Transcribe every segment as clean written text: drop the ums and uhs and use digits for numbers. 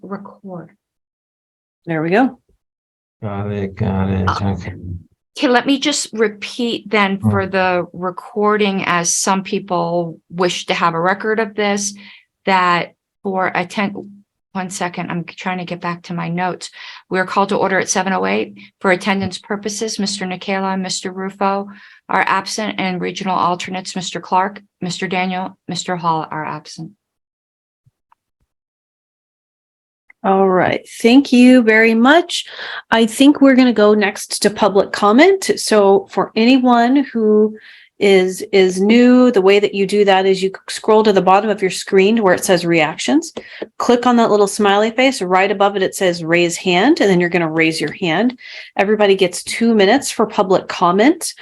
record. There we go. Got it. Okay. Okay, let me just repeat then for the recording, as some people wish to have a record of this, that for one second, I'm trying to get back to my notes. We're called to order at 7:08. For attendance purposes, Mr. Nicola and Mr. Rufo are absent, and regional alternates, Mr. Clark, Mr. Daniel, Mr. Hall are absent. All right. Thank you very much. I think we're going to go next to public comment. So for anyone who is new, the way that you do that is you scroll to the bottom of your screen where it says reactions. Click on that little smiley face. Right above it, it says raise hand, and then you're going to raise your hand. Everybody gets 2 minutes for public comment.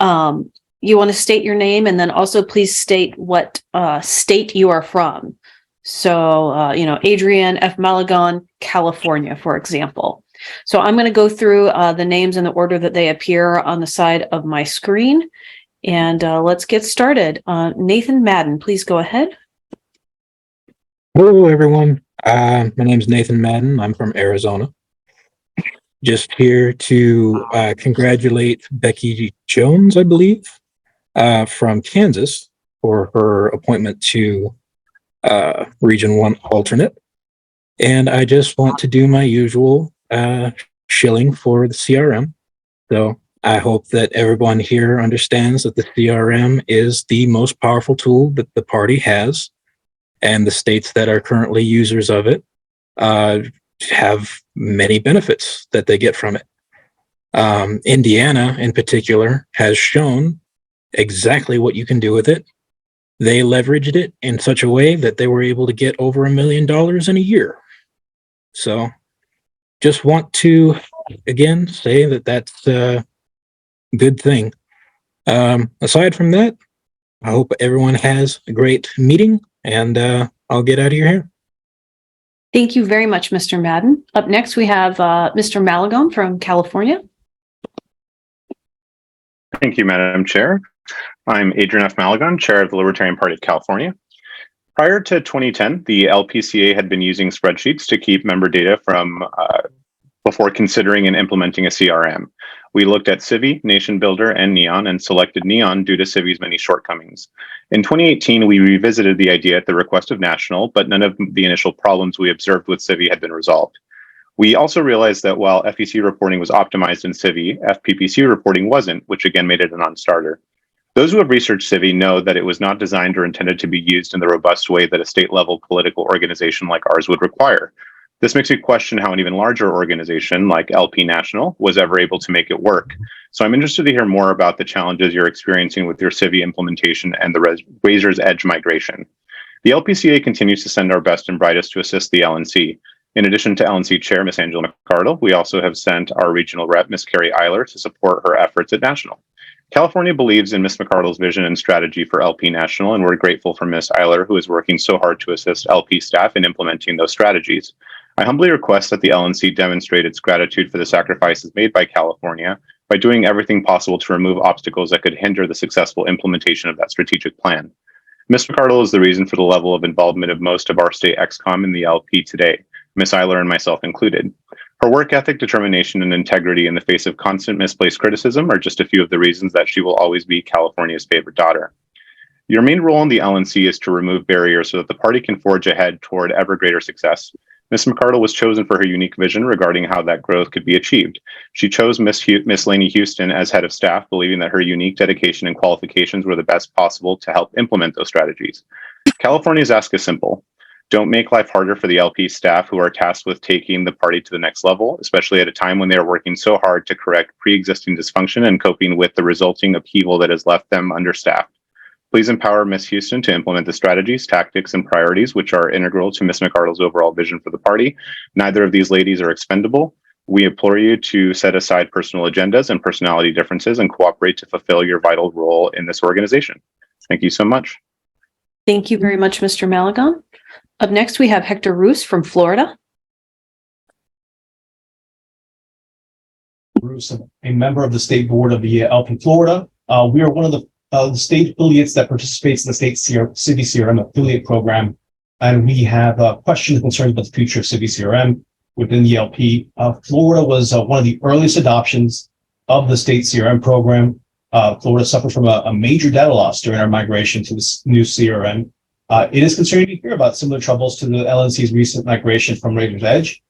You want to state your name, and then also please state what state you are from. So, Adrian F. Malagon, California, for example. So I'm going to go through the names in the order that they appear on the side of my screen. And let's get started. Nathan Madden, please go ahead. Hello, everyone. My name is Nathan Madden. I'm from Arizona. Just here to congratulate Becky Jones, I believe, from Kansas for her appointment to Region 1 alternate. And I just want to do my usual shilling for the CRM. So I hope that everyone here understands that the CRM is the most powerful tool that the party has, and the states that are currently users of it have many benefits that they get from it. Indiana, in particular, has shown exactly what you can do with it. They leveraged it in such a way that they were able to get over $1 million in a year. So just want to, again, say that that's a good thing. Aside from that, I hope everyone has a great meeting, and I'll get out of your hair. Thank you very much, Mr. Madden. Up next, we have Mr. Malagon from California. Thank you, Madam Chair. I'm Adrian F. Malagon, Chair of the Libertarian Party of California. Prior to 2010, the LPCA had been using spreadsheets to keep member data from before considering and implementing a CRM. We looked at Civi, Nation Builder, and Neon, and selected Neon due to Civi's many shortcomings. In 2018, we revisited the idea at the request of National, but none of the initial problems we observed with Civi had been resolved. We also realized that while FEC reporting was optimized in Civi, FPPC reporting wasn't, which again made it a non-starter. Those who have researched Civi know that it was not designed or intended to be used in the robust way that a state-level political organization like ours would require. This makes me question how an even larger organization like LP National was ever able to make it work. So I'm interested to hear more about the challenges you're experiencing with your Civi implementation and the Razor's Edge migration. The LPCA continues to send our best and brightest to assist the LNC. In addition to LNC Chair, Ms. Angela McCardle, we also have sent our regional rep, Ms. Carrie Eiler, to support her efforts at National. California believes in Ms. McCardle's vision and strategy for LP National, and we're grateful for Ms. Eiler, who is working so hard to assist LP staff in implementing those strategies. I humbly request that the LNC demonstrate its gratitude for the sacrifices made by California by doing everything possible to remove obstacles that could hinder the successful implementation of that strategic plan. Ms. McCardle is the reason for the level of involvement of most of our state ExCom in the LP today, Ms. Eiler and myself included. Her work ethic, determination, and integrity in the face of constant misplaced criticism are just a few of the reasons that she will always be California's favorite daughter. Your main role in the LNC is to remove barriers so that the party can forge ahead toward ever greater success. Ms. McCardle was chosen for her unique vision regarding how that growth could be achieved. She chose Ms. Lainey Houston as head of staff, believing that her unique dedication and qualifications were the best possible to help implement those strategies. California's ask is simple. Don't make life harder for the LP staff who are tasked with taking the party to the next level, especially at a time when they are working so hard to correct pre-existing dysfunction and coping with the resulting upheaval that has left them understaffed. Please empower Ms. Houston to implement the strategies, tactics, and priorities which are integral to Ms. McCardle's overall vision for the party. Neither of these ladies are expendable. We implore you to set aside personal agendas and personality differences and cooperate to fulfill your vital role in this organization. Thank you so much. Thank you very much, Mr. Malagon. Up next, we have Hector Roos from Florida. Roos, a member of the state board of the LP Florida. We are one of the state affiliates that participates in the state Civi CRM affiliate program. and we have questions and concerns about the future of Civi CRM within the LP. Florida was one of the earliest adoptions of the state CRM program. Florida suffered from a major data loss during our migration to this new CRM. It is concerning to hear about similar troubles to the LNC's recent migration from Raider's Edge.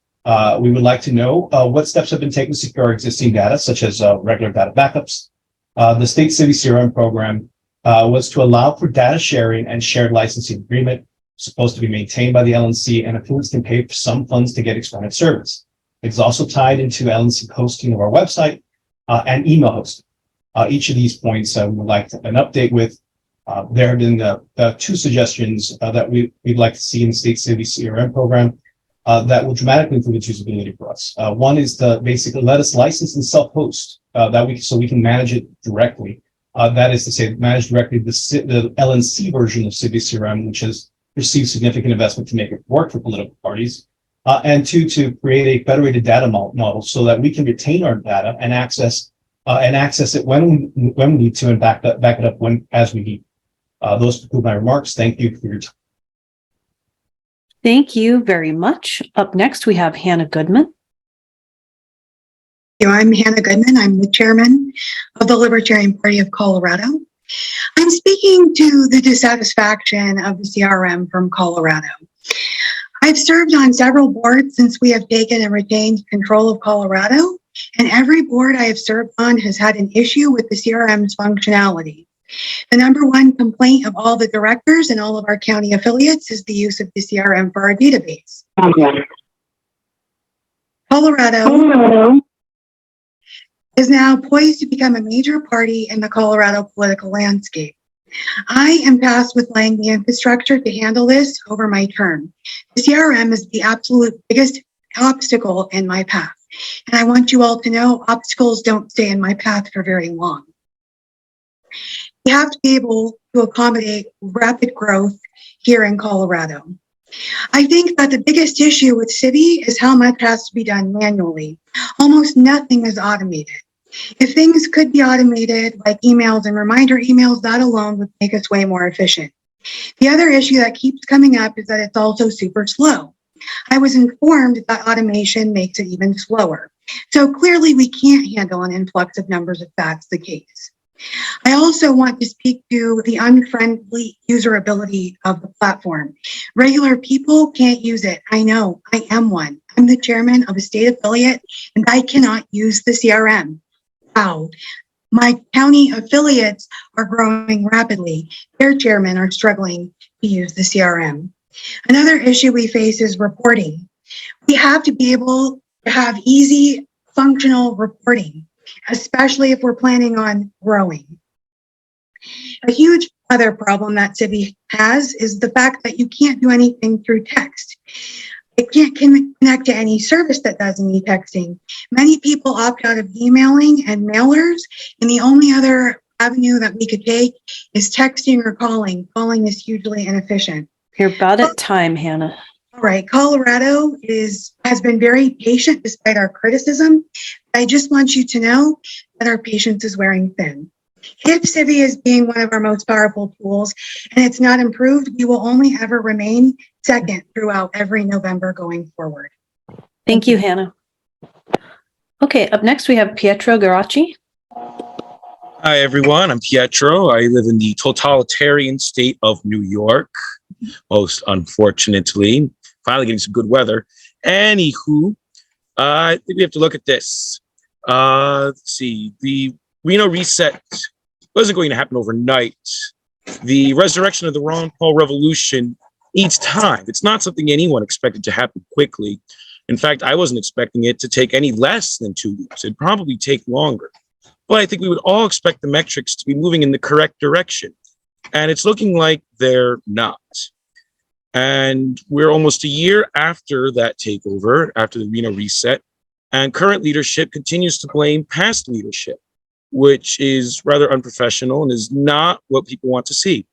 We would like to know what steps have been taken to secure our existing data, such as regular data backups. The state Civi CRM program was to allow for data sharing and shared licensing agreement, supposed to be maintained by the LNC, and affiliates can pay for some funds to get expanded service. It's also tied into LNC hosting of our website and email hosting. Each of these points we would like an update with. There have been two suggestions that we'd like to see in the state Civi CRM program that will dramatically improve its usability for us. One is to basically let us license and self-host so we can manage it directly. That is to say, manage directly the LNC version of Civi CRM, which has received significant investment to make it work for political parties. And two, to create a federated data model so that we can retain our data and access it when we need to, and back it up as we need. Those conclude my remarks. Thank you for your time. Thank you very much. Up next, we have Hannah Goodman. I'm Hannah Goodman. I'm the chairman of the Libertarian Party of Colorado. I'm speaking to the dissatisfaction of the CRM from Colorado. I've served on several boards since we have taken and retained control of Colorado, and every board I have served on has had an issue with the CRM's functionality. The number one complaint of all the directors and all of our county affiliates is the use of the CRM for our database. Colorado is now poised to become a major party in the Colorado political landscape. I am tasked with laying the infrastructure to handle this over my term. The CRM is the absolute biggest obstacle in my path. And I want you all to know obstacles don't stay in my path for very long. We have to be able to accommodate rapid growth here in Colorado. I think that the biggest issue with Civi is how much has to be done manually. Almost nothing is automated. If things could be automated, like emails and reminder emails, that alone would make us way more efficient. The other issue that keeps coming up is that it's also super slow. I was informed that automation makes it even slower. So clearly we can't handle an influx of numbers if that's the case. I also want to speak to the unfriendly userability of the platform. Regular people can't use it. I know, I am one. I'm the chairman of a state affiliate and I cannot use the CRM. Wow. My county affiliates are growing rapidly. Their chairmen are struggling to use the CRM. Another issue we face is reporting. We have to be able to have easy, functional reporting, especially if we're planning on growing. A huge other problem that Civi has is the fact that you can't do anything through text. It can't connect to any service that does any texting. Many people opt out of emailing and mailers, and the only other avenue that we could take is texting or calling. Calling is hugely inefficient. You're about at time, Hannah. All right, Colorado has been very patient despite our criticism. I just want you to know that our patience is wearing thin. If Civi is being one of our most powerful tools and it's not improved, we will only ever remain second throughout every November going forward. Thank you, Hannah. Okay, up next we have Pietro Garacci. Hi, everyone. I'm Pietro. I live in the totalitarian state of New York, most unfortunately. Finally getting some good weather. Anywho, I think we have to look at this. Let's see. The Reno reset wasn't going to happen overnight. The resurrection of the Ron Paul revolution needs time. It's not something anyone expected to happen quickly. In fact, I wasn't expecting it to take any less than 2 weeks. It'd probably take longer. But I think we would all expect the metrics to be moving in the correct direction. And it's looking like they're not. And we're almost a year after that takeover, after the Reno reset, and current leadership continues to blame past leadership, which is rather unprofessional and is not what people want to see.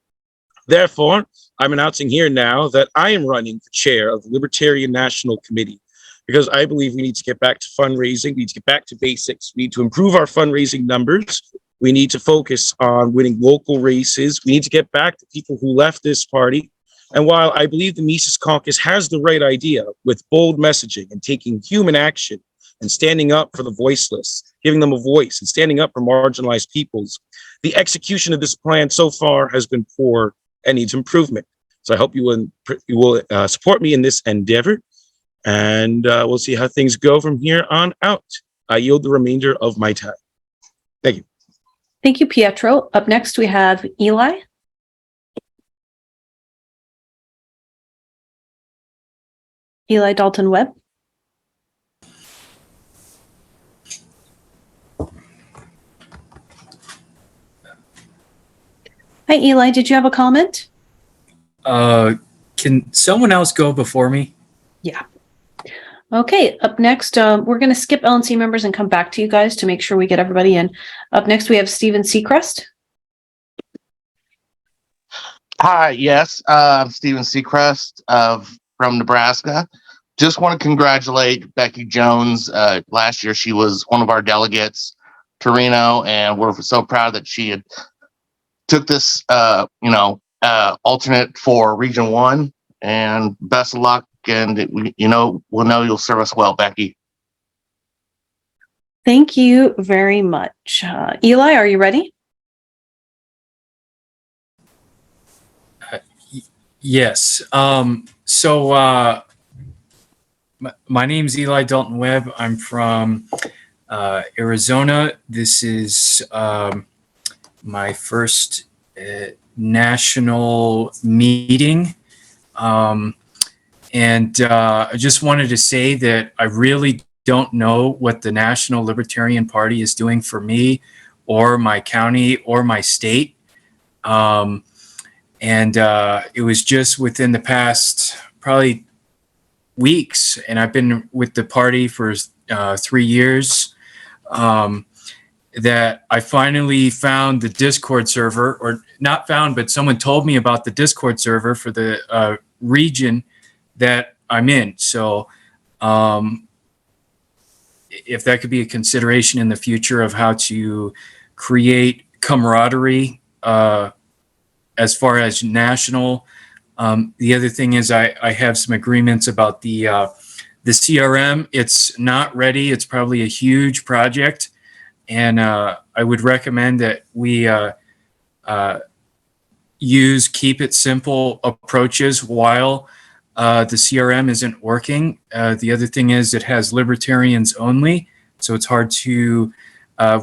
Therefore, I'm announcing here now that I am running for chair of the Libertarian National Committee, because I believe we need to get back to fundraising. We need to get back to basics. We need to improve our fundraising numbers. We need to focus on winning local races. We need to get back to people who left this party And while I believe the Mises Caucus has the right idea with bold messaging and taking human action and standing up for the voiceless, giving them a voice and standing up for marginalized peoples, the execution of this plan so far has been poor and needs improvement. So I hope you will support me in this endeavor, and we'll see how things go from here on out. I yield the remainder of my time. Thank you. Thank you, Pietro. Up next, we have Eli. Eli Dalton Webb. Hi, Eli. Did you have a comment? Can someone else go before me? Yeah. Okay, up next, we're going to skip LNC members and come back to you guys to make sure we get everybody in. Up next, we have Stephen Seacrest. Hi, yes, I'm Stephen Seacrest from Nebraska. Just want to congratulate Becky Jones. Last year, she was one of our delegates to Reno, and we're so proud that she had took this, alternate for Region 1. And best of luck, and we'll know you'll serve us well, Becky. Thank you very much. Eli, are you ready? Yes. My name's Eli Dalton Webb. I'm from Arizona. This is my first national meeting. I just wanted to say that I really don't know what the National Libertarian Party is doing for me or my county or my state. It was just within the past probably weeks, and I've been with the party for 3 years, that I finally found the Discord server, or not found, but someone told me about the Discord server for the region that I'm in. So if that could be a consideration in the future of how to create camaraderie as far as national. The other thing is I have some agreements about the CRM. It's not ready. It's probably a huge project. And I would recommend that we use keep it simple approaches while the CRM isn't working. The other thing is it has libertarians only. So it's hard to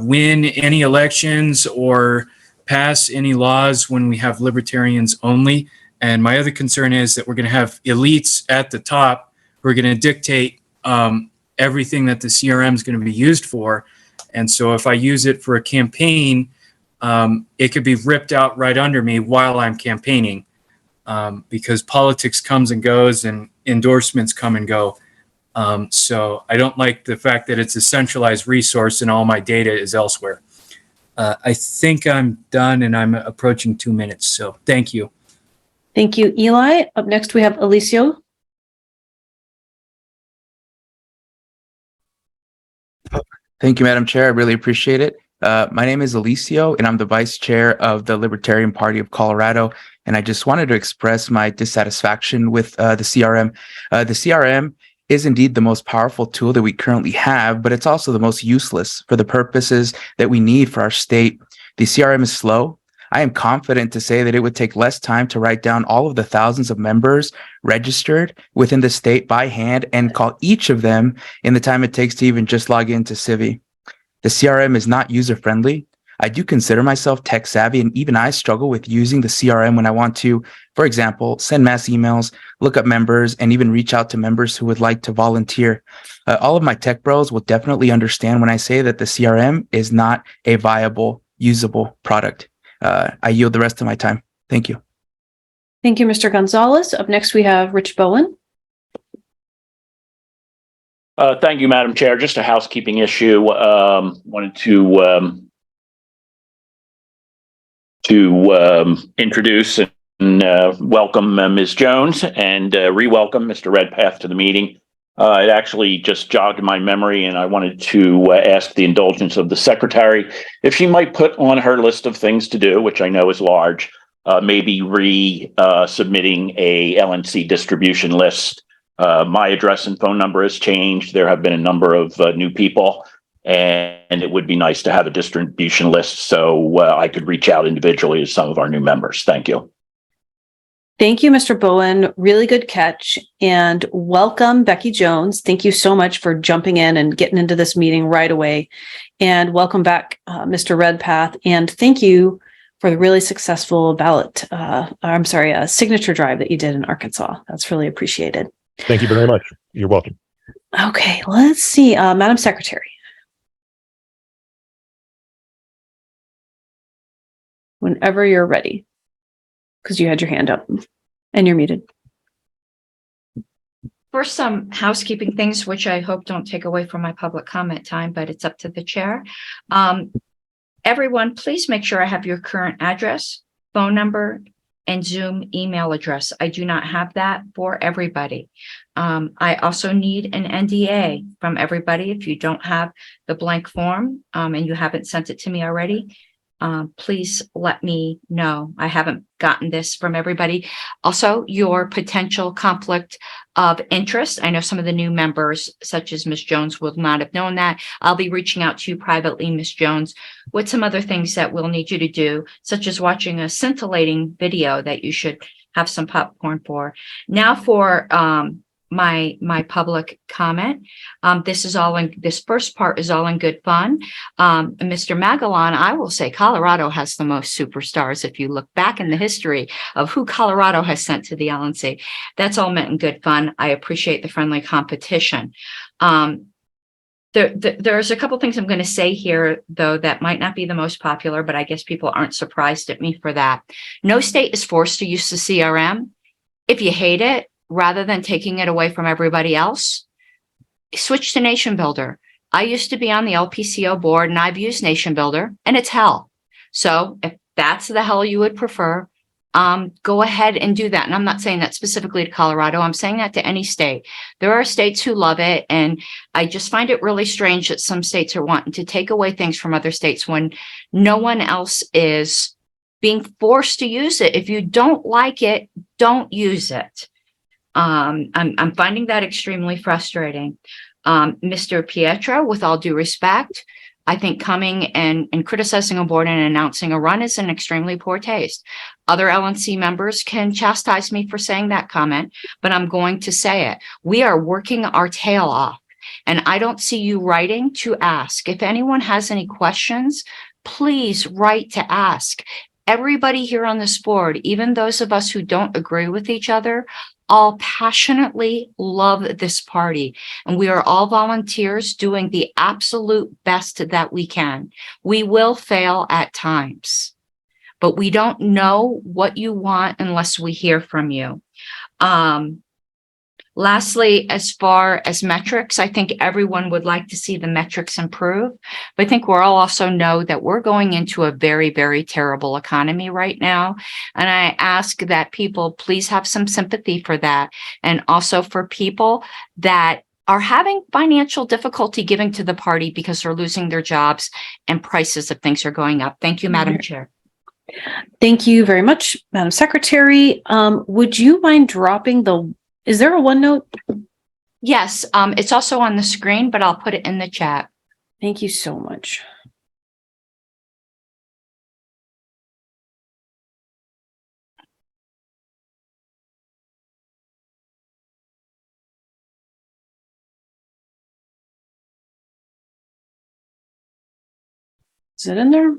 win any elections or pass any laws when we have libertarians only. And my other concern is that we're going to have elites at the top who are going to dictate everything that the CRM is going to be used for. And so if I use it for a campaign, it could be ripped out right under me while I'm campaigning, because politics comes and goes and endorsements come and go. So I don't like the fact that it's a centralized resource and all my data is elsewhere. I think I'm done and I'm approaching 2 minutes. So thank you. Thank you, Eli. Up next, we have Alicio. Thank you, Madam Chair. I really appreciate it. My name is Alicio, and I'm the Vice Chair of the Libertarian Party of Colorado. And I just wanted to express my dissatisfaction with the CRM. The CRM is indeed the most powerful tool that we currently have, but it's also the most useless for the purposes that we need for our state. The CRM is slow. I am confident to say that it would take less time to write down all of the thousands of members registered within the state by hand and call each of them in the time it takes to even just log into Civi. The CRM is not user-friendly. I do consider myself tech savvy, and even I struggle with using the CRM when I want to, for example, send mass emails, look up members, and even reach out to members who would like to volunteer. All of my tech bros will definitely understand when I say that the CRM is not a viable, usable product. I yield the rest of my time. Thank you. Thank you, Mr. Gonzalez. Up next, we have Rich Bowen. Thank you, Madam Chair. Just a housekeeping issue. Wanted to introduce and welcome Ms. Jones and re-welcome Mr. Redpath to the meeting. It actually just jogged my memory, and I wanted to ask the indulgence of the secretary if she might put on her list of things to do, which I know is large, maybe submitting a LNC distribution list. My address and phone number has changed. There have been a number of new people, and it would be nice to have a distribution list so I could reach out individually to some of our new members. Thank you. Thank you, Mr. Bowen. Really good catch. And welcome, Becky Jones. Thank you so much for jumping in and getting into this meeting right away. And welcome back, Mr. Redpath. And thank you for the really successful signature drive that you did in Arkansas. That's really appreciated. Thank you very much. You're welcome. Okay, let's see. Madam Secretary. Whenever you're ready, because you had your hand up and you're muted. First, some housekeeping things, which I hope don't take away from my public comment time, but it's up to the chair. Everyone, please make sure I have your current address, phone number, and Zoom email address. I do not have that for everybody. I also need an NDA from everybody. If you don't have the blank form and you haven't sent it to me already, please let me know. I haven't gotten this from everybody. Also, your potential conflict of interest. I know some of the new members, such as Ms. Jones, will not have known that. I'll be reaching out to you privately, Ms. Jones, with some other things that we'll need you to do, such as watching a scintillating video that you should have some popcorn for. Now for my public comment. This first part is all in good fun. Mr. Magellan, I will say Colorado has the most superstars. If you look back in the history of who Colorado has sent to the LNC, that's all meant in good fun. I appreciate the friendly competition. There's a couple things I'm going to say here, though, that might not be the most popular, but I guess people aren't surprised at me for that. No state is forced to use the CRM. If you hate it, rather than taking it away from everybody else, switch to Nation Builder. I used to be on the LPCO board and I've used Nation Builder and it's hell. So if that's the hell you would prefer, go ahead and do that. And I'm not saying that specifically to Colorado. I'm saying that to any state. There are states who love it. And I just find it really strange that some states are wanting to take away things from other states when no one else is being forced to use it. If you don't like it, don't use it. I'm finding that extremely frustrating. Mr. Pietro, with all due respect, I think coming and criticizing a board and announcing a run is an extremely poor taste. Other LNC members can chastise me for saying that comment, but I'm going to say it. We are working our tail off, and I don't see you writing to ask. If anyone has any questions, please write to ask. Everybody here on this board, even those of us who don't agree with each other, all passionately love this party, and we are all volunteers doing the absolute best that we can. We will fail at times, but we don't know what you want unless we hear from you. Lastly, as far as metrics, I think everyone would like to see the metrics improve, but I think we'll all also know that we're going into a very, very terrible economy right now. And I ask that people please have some sympathy for that. And also for people that are having financial difficulty giving to the party because they're losing their jobs and prices of things are going up. Thank you, Madam Chair. Thank you very much, Madam Secretary. Would you mind dropping is there a OneNote? Yes, it's also on the screen, but I'll put it in the chat. Thank you so much. Is it in there?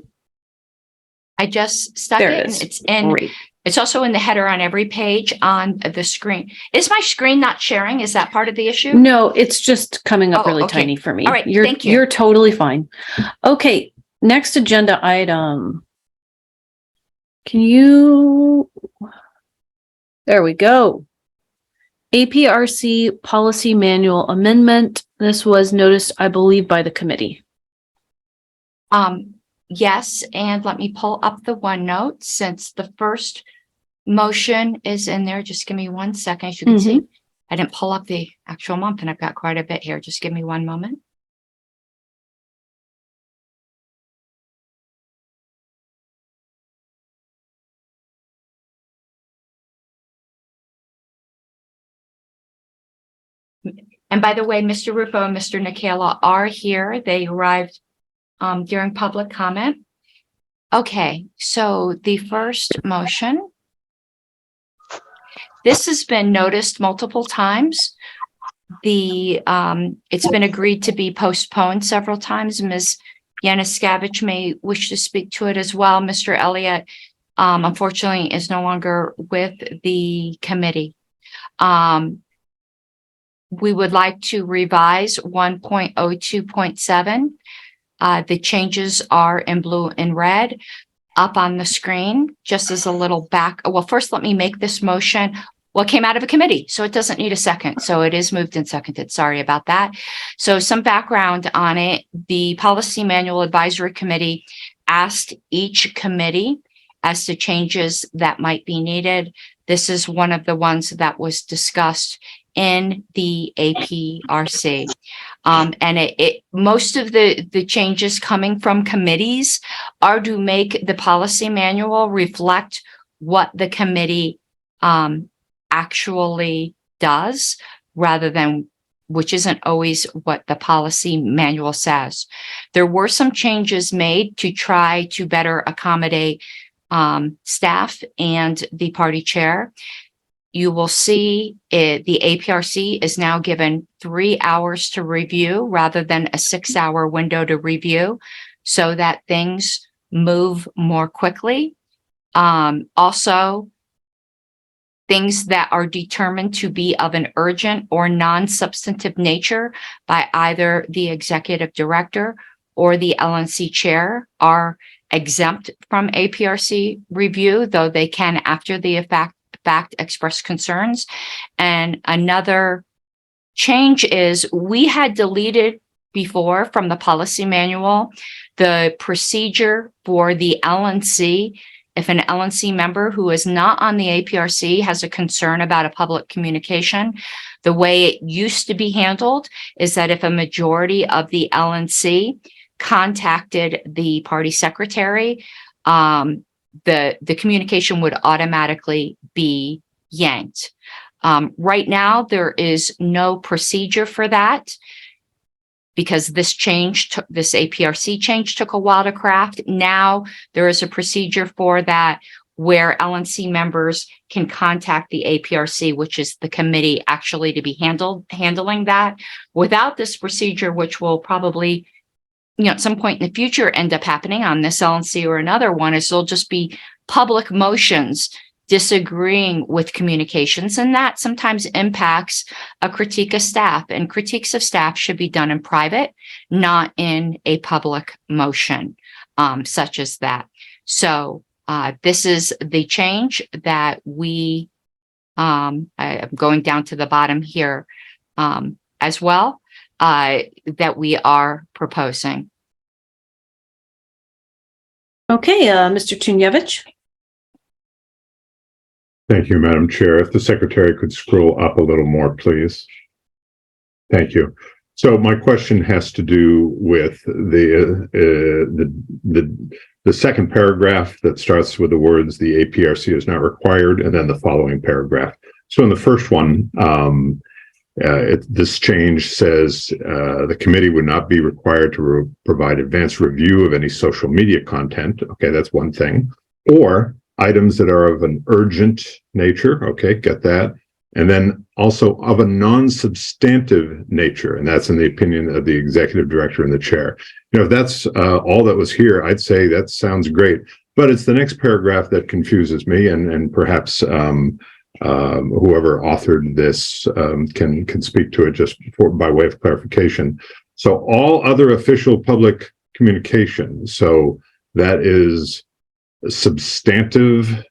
I just stuck There it it is. and it's in. Great. It's also in the header on every page on the screen. Is my screen not sharing? Is that part of the issue? No, it's just coming up Oh, really okay. tiny for me. All right, You're, thank you. You're totally fine. Okay, next agenda item. There we go. APRC Policy Manual Amendment. This was noticed, I believe, by the committee. Yes, and let me pull up the OneNote since the first motion is in there. Just give me 1 second. As you can see, I didn't pull up the actual month and I've got quite a bit here. Just give me one moment. And by the way, Mr. Rufo and Mr. Nikela are here. They arrived during public comment. Okay, so the first motion. This has been noticed multiple times. It's been agreed to be postponed several times. Ms. Yanuskavich may wish to speak to it as well. Mr. Elliott, unfortunately, is no longer with the committee. We would like to revise 1.02.7. The changes are in blue and red up on the screen, just as a little back. Well, first, let me make this motion. Well, it came out of a committee, so it doesn't need a second. So it is moved and seconded. Sorry about that. So some background on it. The Policy Manual Advisory Committee asked each committee as to changes that might be needed. This is one of the ones that was discussed in the APRC. And most of the changes coming from committees are to make the policy manual reflect what the committee actually does, rather than, which isn't always what the policy manual says. There were some changes made to try to better accommodate staff and the party chair. You will see the APRC is now given 3 hours to review rather than a 6-hour window to review, so that things move more quickly. Also, things that are determined to be of an urgent or non-substantive nature by either the executive director or the LNC chair are exempt from APRC review, though they can, after the fact, express concerns. And another change is we had deleted before from the policy manual the procedure for the LNC. If an LNC member who is not on the APRC has a concern about a public communication, the way it used to be handled is that if a majority of the LNC contacted the party secretary, the communication would automatically be yanked. Right now, there is no procedure for that because this APRC change took a while to craft. Now there is a procedure for that where LNC members can contact the APRC, which is the committee actually to be handling that. Without this procedure, which will probably, at some point in the future end up happening on this LNC or another one, is there'll just be public motions disagreeing with communications, and that sometimes impacts a critique of staff, and critiques of staff should be done in private, not in a public motion such as that. So this is the change that I'm going down to the bottom here as well, that we are proposing. Okay, Mr. Tunyevich. Thank you, Madam Chair. If the secretary could scroll up a little more, please. Thank you. So my question has to do with the second paragraph that starts with the words "the APRC is not required," and then the following paragraph. So in the first one, this change says the committee would not be required to provide advanced review of any social media content. Okay, that's one thing. Or items that are of an urgent nature. Okay, get that. And then also of a non-substantive nature. And that's in the opinion of the executive director and the chair. If that's all that was here, I'd say that sounds great. But it's the next paragraph that confuses me, and perhaps whoever authored this can speak to it just by way of clarification. So all other official public communication. So that is substantive,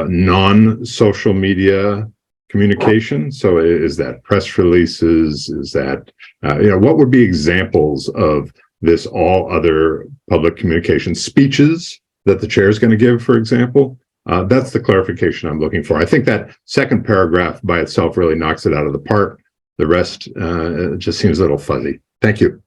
non-social media communication. So is that press releases? Is that, what would be examples of this all other public communication? Speeches that the chair is going to give, for example? That's the clarification I'm looking for. I think that second paragraph by itself really knocks it out of the park. The rest just seems a little fuzzy. Thank you.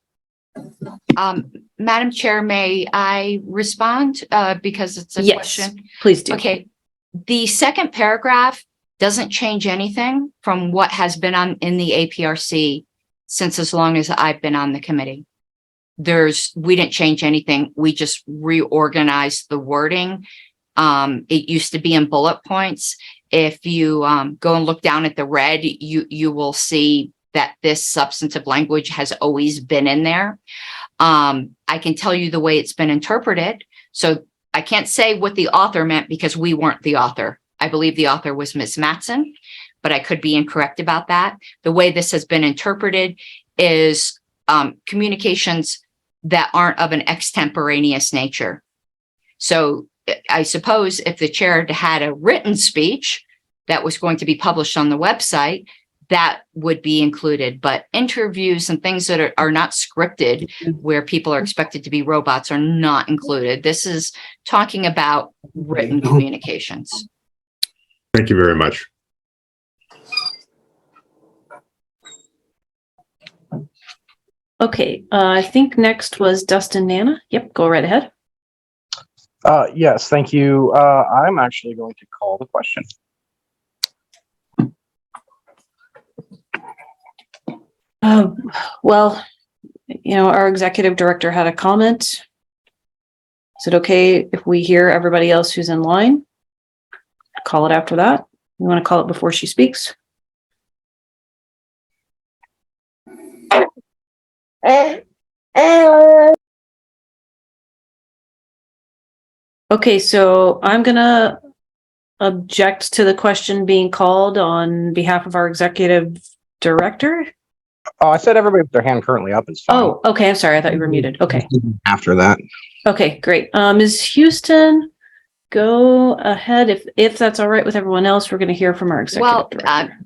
Madam Chair, may I respond because it's a Yes, question? please do. Okay. The second paragraph doesn't change anything from what has been in the APRC since as long as I've been on the committee. We didn't change anything. We just reorganized the wording. It used to be in bullet points. If you go and look down at the red, you will see that this substantive language has always been in there. I can tell you the way it's been interpreted. So I can't say what the author meant because we weren't the author. I believe the author was Ms. Matson, but I could be incorrect about that. The way this has been interpreted is communications that aren't of an extemporaneous nature. So I suppose if the chair had a written speech that was going to be published on the website, that would be included. But interviews and things that are not scripted, where people are expected to be robots, are not included. This is talking about written communications. Thank you very much. Okay, I think next was Dustin Nana. Yep, go right ahead. Yes, thank you. I'm actually going to call the question. Well, our executive director had a comment. Is it okay if we hear everybody else who's in line? Call it after that. You want to call it before she speaks? Okay, so I'm gonna object to the question being called on behalf of our executive director. Oh, I said everybody with their hand currently up is fine. Oh, okay. I'm sorry. I thought you were muted. Okay. After that. Okay, great. Ms. Houston, go ahead. If that's all right with everyone else, we're going to hear from our executive director.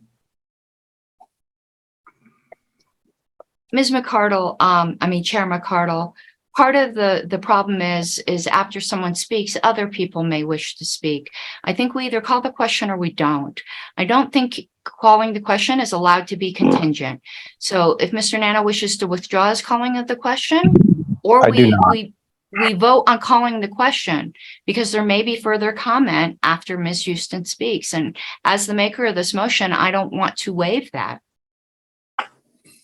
Ms. McCardle, Chair McCardle, part of the problem is after someone speaks, other people may wish to speak. I think we either call the question or we don't. I don't think calling the question is allowed to be contingent. So if Mr. Nana wishes to withdraw his calling of the question, or we vote on calling the question, because there may be further comment after Ms. Houston speaks. And as the maker of this motion, I don't want to waive that.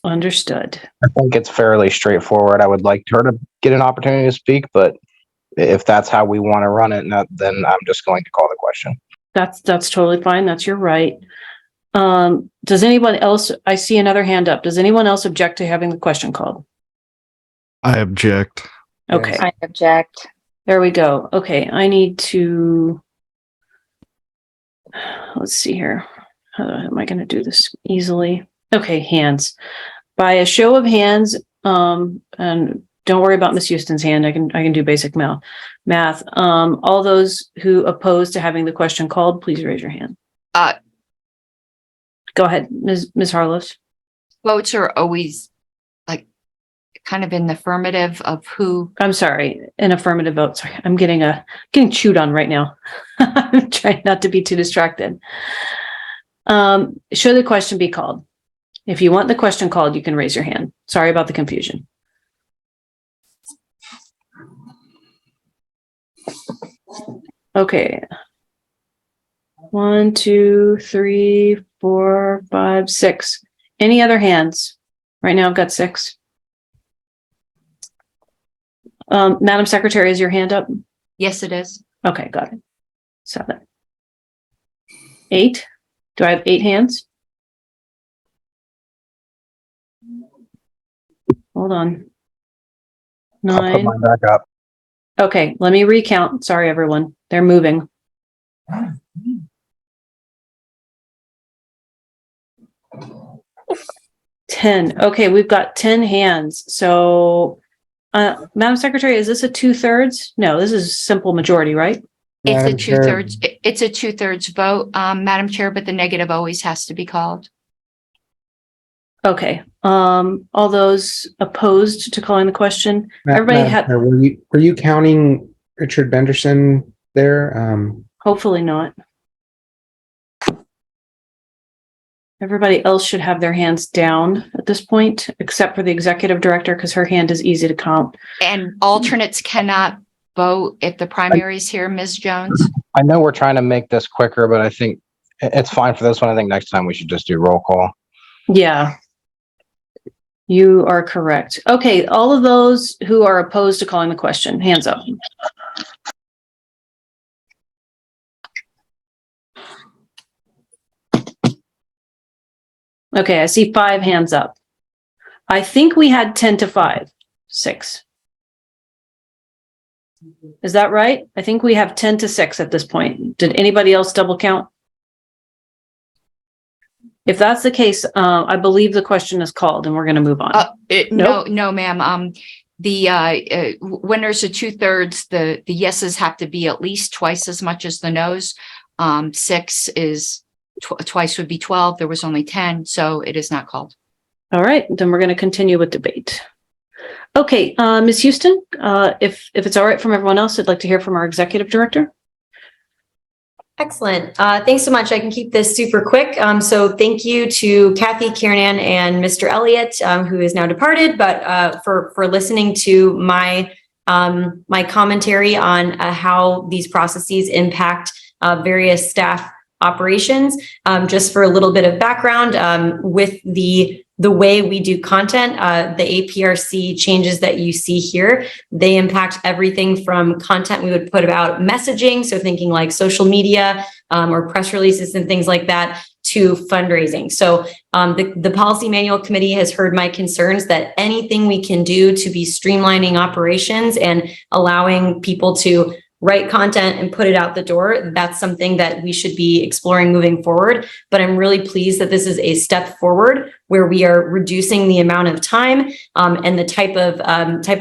Understood. I think it's fairly straightforward. I would like her to get an opportunity to speak, but if that's how we want to run it, then I'm just going to call the question. That's totally fine. That's your right. Does anyone else, I see another hand up. Does anyone else object to having the question called? I object. Okay. I object. There we go. Okay. I need to, let's see here. How am I going to do this easily? Okay. Hands. By a show of hands, and don't worry about Miss Houston's hand. I can do basic math. All those who oppose to having the question called, please raise your hand. Go ahead, Ms. Harlos. Votes are always kind of in the affirmative of who. I'm sorry, an affirmative vote. Sorry, I'm getting chewed on right now. I'm trying not to be too distracted. Should the question be called? If you want the question called, you can raise your hand. Sorry about the confusion. Okay. 1, 2, 3, 4, 5, 6. Any other hands? Right now I've got 6. Madam Secretary, is your hand up? Yes, it is. Okay, got it. 7. 8. Do I have 8 hands? Hold on. 9. I'll put mine back up. Okay, let me recount. Sorry, everyone. They're moving. 10. Okay, we've got 10 hands. So, Madam Secretary, is this a 2/3? No, this is a simple majority, right? It's a 2/3. It's a 2/3 vote, Madam Chair, but the negative always has to be called. Okay. All those opposed to calling the question? Everybody had. Were you counting Richard Benderson there? Hopefully not. Everybody else should have their hands down at this point, except for the executive director, because her hand is easy to count. And alternates cannot vote if the primary is here, Ms. Jones. I know we're trying to make this quicker, but I think It's fine for this one. I think next time we should just do roll call. Yeah. You are correct. Okay, all of those who are opposed to calling the question, hands up. Okay, I see 5 hands up. I think we had 10 to 5, 6. Is that right? I think we have 10 to 6 at this point. Did anybody else double count? If that's the case, I believe the question is called and we're going to move on. No, ma'am. When there's a 2/3, the yeses have to be at least twice as much as the nos. 6 is twice would be 12. There was only 10, so it is not called. All right, then we're going to continue with debate. Okay, Ms. Houston, if it's all right from everyone else, I'd like to hear from our executive director. Excellent. Thanks so much. I can keep this super quick. So thank you to Kathy, Kiernan, and Mr. Elliott, who is now departed, but for listening to my commentary on how these processes impact various staff operations. Just for a little bit of background, with the way we do content, the APRC changes that you see here, they impact everything from content we would put about messaging, so thinking like social media or press releases and things like that, to fundraising. So the Policy Manual Committee has heard my concerns that anything we can do to be streamlining operations and allowing people to write content and put it out the door, that's something that we should be exploring moving forward. But I'm really pleased that this is a step forward where we are reducing the amount of time and the type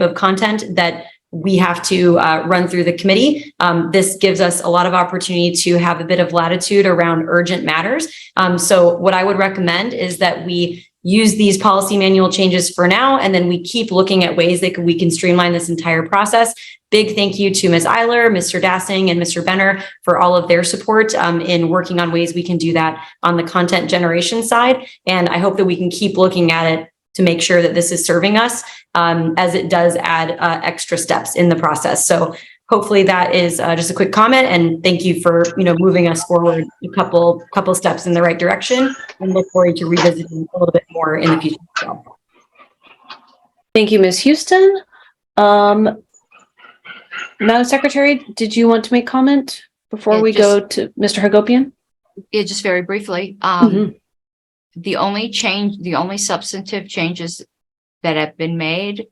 of content that we have to run through the committee. This gives us a lot of opportunity to have a bit of latitude around urgent matters. So what I would recommend is that we use these policy manual changes for now, and then we keep looking at ways that we can streamline this entire process. Big thank you to Ms. Eiler, Mr. Dassing, and Mr. Benner for all of their support in working on ways we can do that on the content generation side. And I hope that we can keep looking at it to make sure that this is serving us as it does add extra steps in the process. So hopefully that is just a quick comment, and thank you for moving us forward a couple steps in the right direction, and look forward to revisiting a little bit more in the future as well. Thank you, Ms. Houston. Madam Secretary, did you want to make comment before we go to Mr. Hagopian? Yeah, just very briefly. The only substantive changes that have been made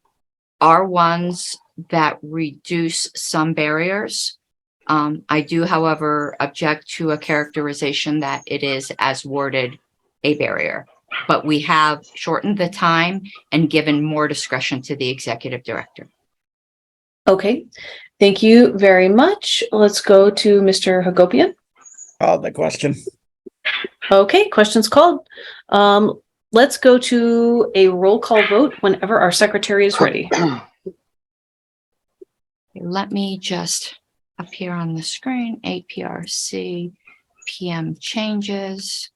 are ones that reduce some barriers. I do, however, object to a characterization that it is, as worded, a barrier. But we have shortened the time and given more discretion to the executive director. Okay, thank you very much. Let's go to Mr. Hagopian. Called the question. Okay, question's called. Let's go to a roll call vote whenever our secretary is ready. Let me just appear on the screen. APRC PM changes.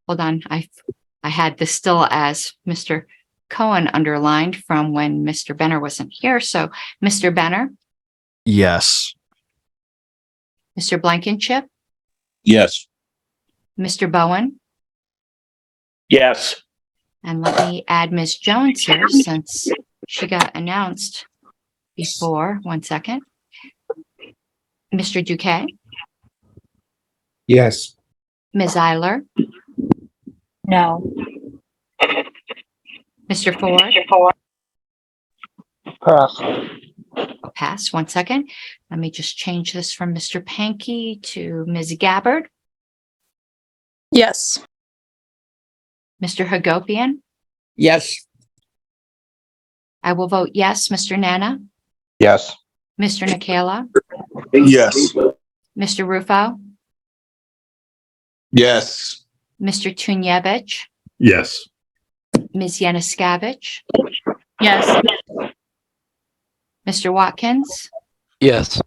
Hold on, I had this still as Mr. Cohen underlined from when Mr. Benner wasn't here. So Mr. Benner, Yes. Mr. Blankenship, Yes. Mr. Bowen, Yes. and let me add Ms. Jones here since she got announced before. 1 second. Mr. Duque, Yes. Ms. Eiler, No. Mr. Ford, Pass. pass. 1 second. Let me just change this from Mr. Pankey to Ms. Gabbard, Yes. Mr. Hagopian. Yes. I will vote yes. Mr. Nana, Yes. Mr. Nikela, Yes. Mr. Rufo, Yes. Mr. Tunyevich, Yes. Ms. Yanuskavich, Yes. Mr. Watkins. Yes.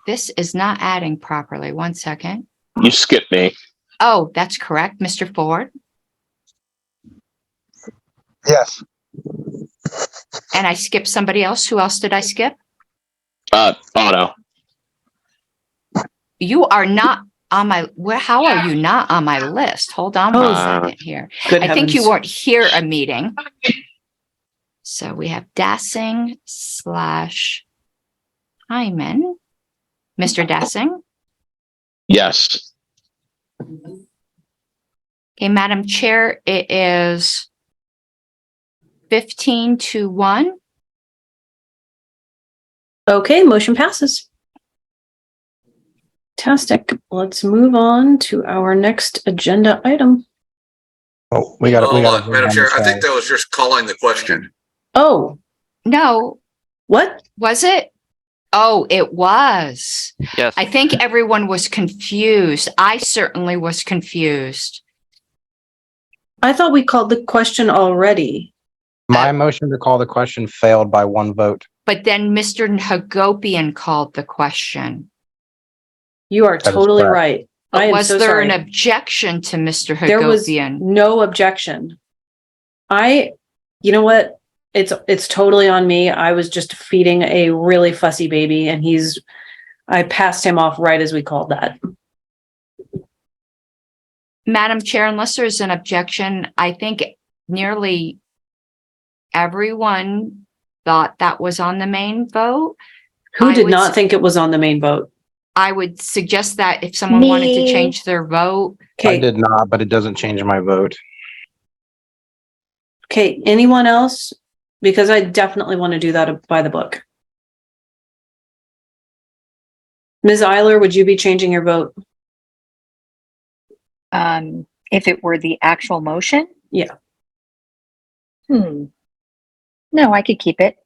This is not adding properly. 1 second. You skipped me. Oh, that's correct. Mr. Ford, Yes. And I skipped somebody else. Who else did I skip? Otto. You are not on my, how are you not on my list? Hold on one second here. Good I think you heavens. weren't here a meeting. So we have Dassing / Hyman. Mr. Dassing. Yes. Okay, Madam Chair, it is 15-1. Okay, motion passes. Fantastic. Let's move on to our next agenda item. Oh, we got Hold on, Madam Chair. I think that was just calling the question. Oh, No, what? was it? Oh, it was. Yes. I think everyone was confused. I certainly was confused. I thought we called the question already. My motion to call the question failed by one vote. But then Mr. Hagopian called the question. You are That is totally correct. right. I But am was so there sorry. an objection to Mr. There was Hagopian? no objection. You know what? It's totally on me. I was just feeding a really fussy baby and I passed him off right as we called that. Madam Chair, unless there's an objection, I think nearly everyone thought that was on the main vote. Who I did would not s- think it was on the main vote? I would suggest that if someone wanted to change their vote. I Okay, did not, but it doesn't change my vote. okay, anyone else? Because I definitely want to do that by the book. Ms. Eiler, would you be changing your vote? If it were the actual motion? Yeah. No, I could keep it.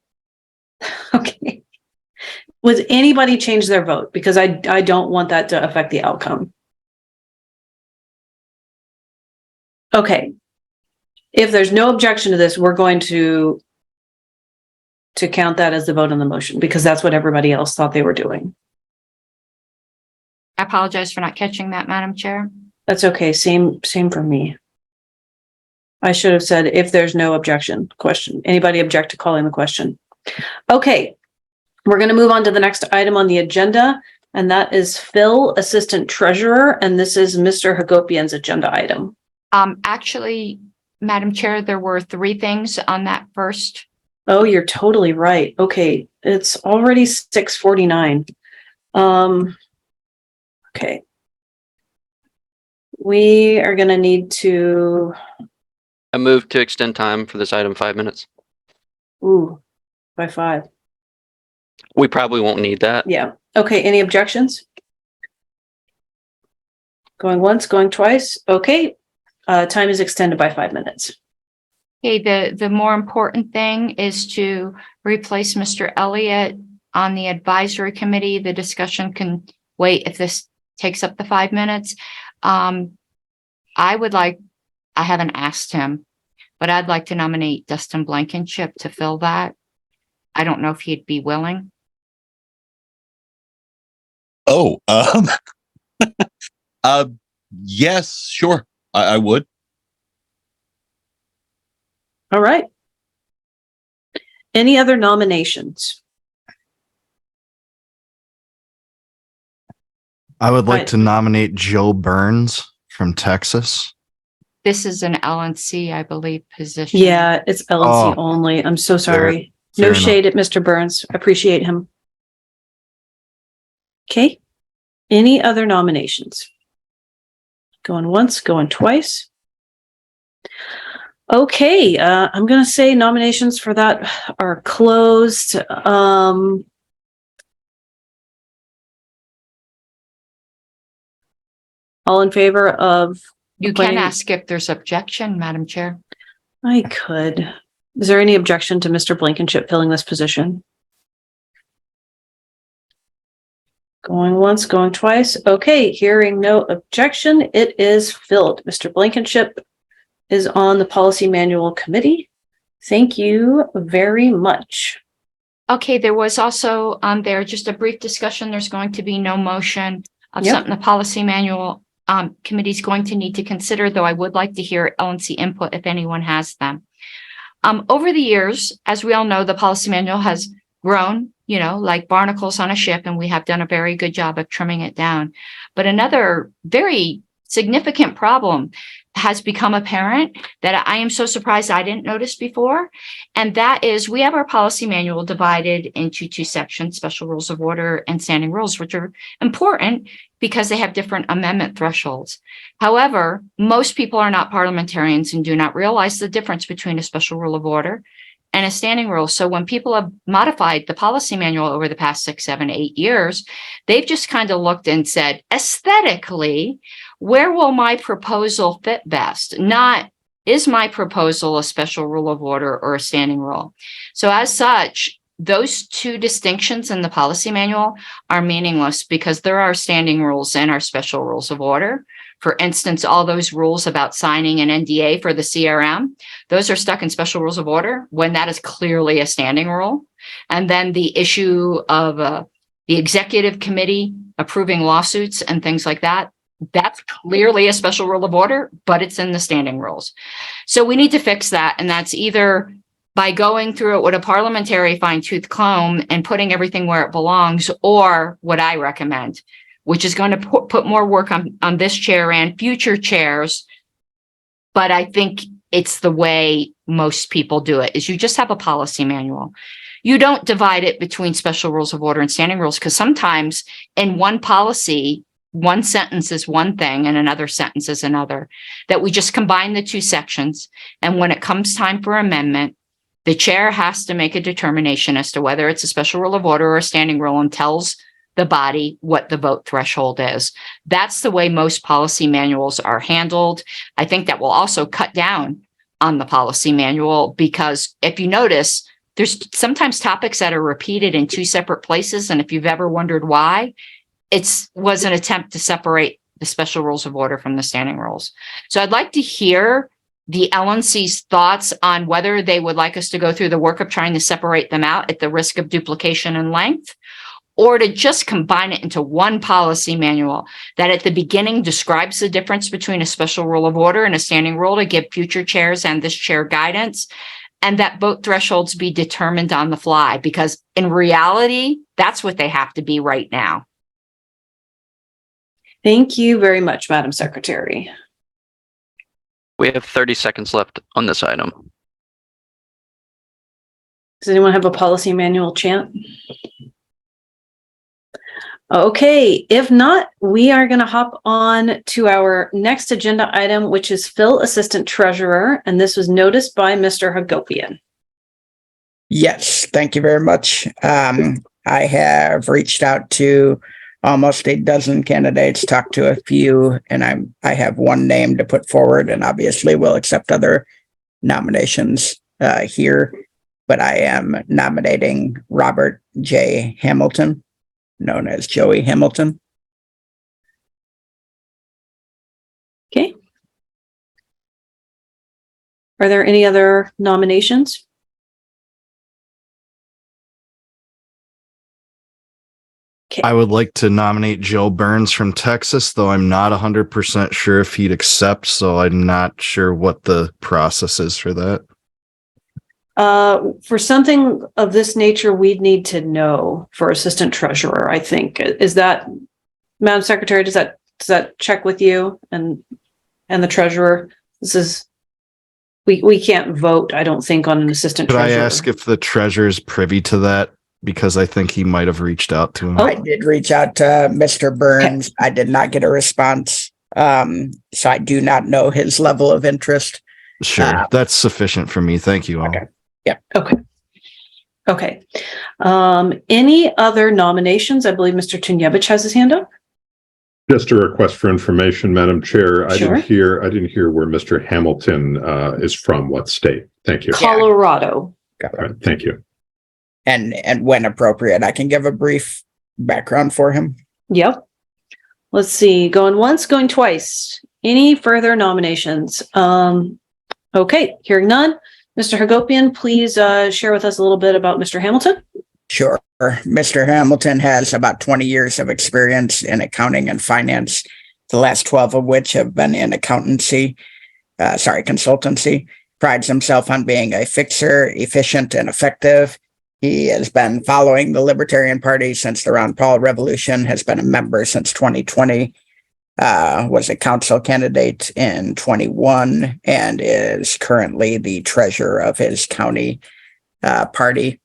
Okay. Was anybody change their vote? Because I don't want that to affect the outcome. Okay. If there's no objection to this, we're going to count that as the vote on the motion because that's what everybody else thought they were doing. I apologize for not catching that, Madam Chair. That's okay. Same for me. I should have said if there's no objection question. Anybody object to calling the question? Okay. We're going to move on to the next item on the agenda, and that is Phil, Assistant Treasurer, and this is Mr. Hagopian's agenda item. Actually, Madam Chair, there were 3 things on that first. Oh, you're totally right. Okay, it's already 6:49. Okay. We are going to need to, I move to extend time for this item 5 minutes. by 5. We probably won't need that. Yeah. Okay, any objections? Going once, going twice. Okay. Time is extended by 5 minutes. Okay, the more important thing is to replace Mr. Elliott on the advisory committee. The discussion can wait if this takes up the 5 minutes. I haven't asked him, but I'd like to nominate Dustin Blankenship to fill that. I don't know if he'd be willing. Oh, yes, sure. I would. All right. Any other nominations? I would like to nominate Joe Burns from Texas. This is an LNC, I believe, position. Yeah, it's LNC Oh. only. I'm so sorry. Fair No enough. shade at Mr. Burns. Appreciate him. Okay. Any other nominations? Going once, going twice. Okay, I'm going to say nominations for that are closed. All in favor of You can appointing- ask if there's objection, Madam Chair. I could. Is there any objection to Mr. Blankenship filling this position? Going once, going twice. Okay, hearing no objection, it is filled. Mr. Blankenship is on the Policy Manual Committee. Thank you very much. Okay, there was also on there just a brief discussion. There's going to be no motion of Yep. something the policy manual committee is going to need to consider, though I would like to hear LNC input if anyone has them. Over the years, as we all know, the policy manual has grown, like barnacles on a ship, and we have done a very good job of trimming it down. But another very significant problem has become apparent that I am so surprised I didn't notice before. And that is, we have our policy manual divided into two sections, special rules of order and standing rules, which are important because they have different amendment thresholds. However, most people are not parliamentarians and do not realize the difference between a special rule of order and a standing rule. So when people have modified the policy manual over the past 6, 7, 8 years, they've just kind of looked and said, aesthetically, where will my proposal fit best? Not, is my proposal a special rule of order or a standing rule? So as such, those two distinctions in the policy manual are meaningless because there are standing rules and our special rules of order. For instance, all those rules about signing an NDA for the CRM, those are stuck in special rules of order when that is clearly a standing rule. And then the issue of the executive committee approving lawsuits and things like that, that's clearly a special rule of order, but it's in the standing rules. So we need to fix that. And that's either by going through it with a parliamentary fine-tooth comb and putting everything where it belongs, or what I recommend, which is going to put more work on this chair and future chairs. But I think it's the way most people do it, is you just have a policy manual. You don't divide it between special rules of order and standing rules, because sometimes in one policy, one sentence is one thing and another sentence is another, that we just combine the two sections. And when it comes time for amendment, the chair has to make a determination as to whether it's a special rule of order or a standing rule and tells the body what the vote threshold is. That's the way most policy manuals are handled. I think that will also cut down on the policy manual, because if you notice, there's sometimes topics that are repeated in two separate places. And if you've ever wondered why, it was an attempt to separate the special rules of order from the standing rules. So I'd like to hear the LNC's thoughts on whether they would like us to go through the work of trying to separate them out at the risk of duplication and length, or to just combine it into one policy manual that at the beginning describes the difference between a special rule of order and a standing rule to give future chairs and this chair guidance, and that vote thresholds be determined on the fly, because in reality, that's what they have to be right now. Thank you very much, Madam Secretary. We have 30 seconds left on this item. Does anyone have a policy manual chant? Okay, if not, we are going to hop on to our next agenda item, which is Phil Assistant Treasurer, and this was noticed by Mr. Hagopian. Yes, thank you very much. I have reached out to almost a dozen candidates, talked to a few, and I have one name to put forward, and obviously we'll accept other nominations here, but I am nominating Robert J. Hamilton, known as Joey Hamilton. Okay. Are there any other nominations? I would like to nominate Joe Burns from Texas, though I'm not 100% sure if he'd accept, so I'm not sure what the process is for that. For something of this nature, we'd need to know for Assistant Treasurer, I think. Is that, Madam Secretary, does that check with you and the Treasurer? This is, we can't vote, I don't think, on an Assistant Could Treasurer. I ask if the Treasurer is privy to that? Because I think he might have reached out to him. I did reach out to Mr. Burns. I did not get a response. So I do not know his level of interest. Sure, that's sufficient for me. Thank you all. Okay. Yeah. Okay. Any other nominations? I believe Mr. Tunyevich has his hand up. Just a request for information, Madam Chair. Sure. I didn't hear where Mr. Hamilton is from, what state. Thank you. Colorado. All right, thank you. And when appropriate, I can give a brief background for him. Yep. Let's see. Going once, going twice. Any further nominations? Okay. Hearing none. Mr. Hagopian, please share with us a little bit about Mr. Hamilton. Sure. Mr. Hamilton has about 20 years of experience in accounting and finance, the last 12 of which have been in consultancy. prides himself on being a fixer, efficient, and effective. He has been following the Libertarian Party since the Ron Paul Revolution, has been a member since 2020, was a council candidate in 21, and is currently the treasurer of his county party.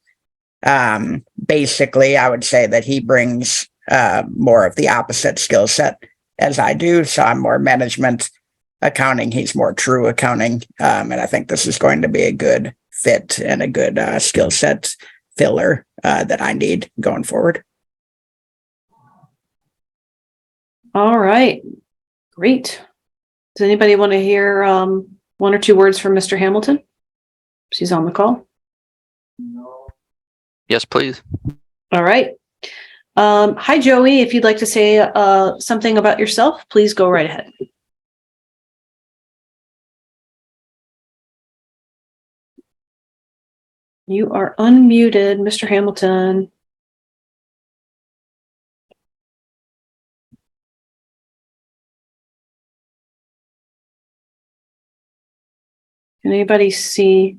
Basically, I would say that he brings more of the opposite skill set as I do. So I'm more management accounting. He's more true accounting. And I think this is going to be a good fit and a good skill set filler that I need going forward. All right. Great. Does anybody want to hear one or two words from Mr. Hamilton? She's on the call. Yes, please. All right. Hi, Joey. If you'd like to say something about yourself, please go right ahead. You are unmuted, Mr. Hamilton. Can anybody see?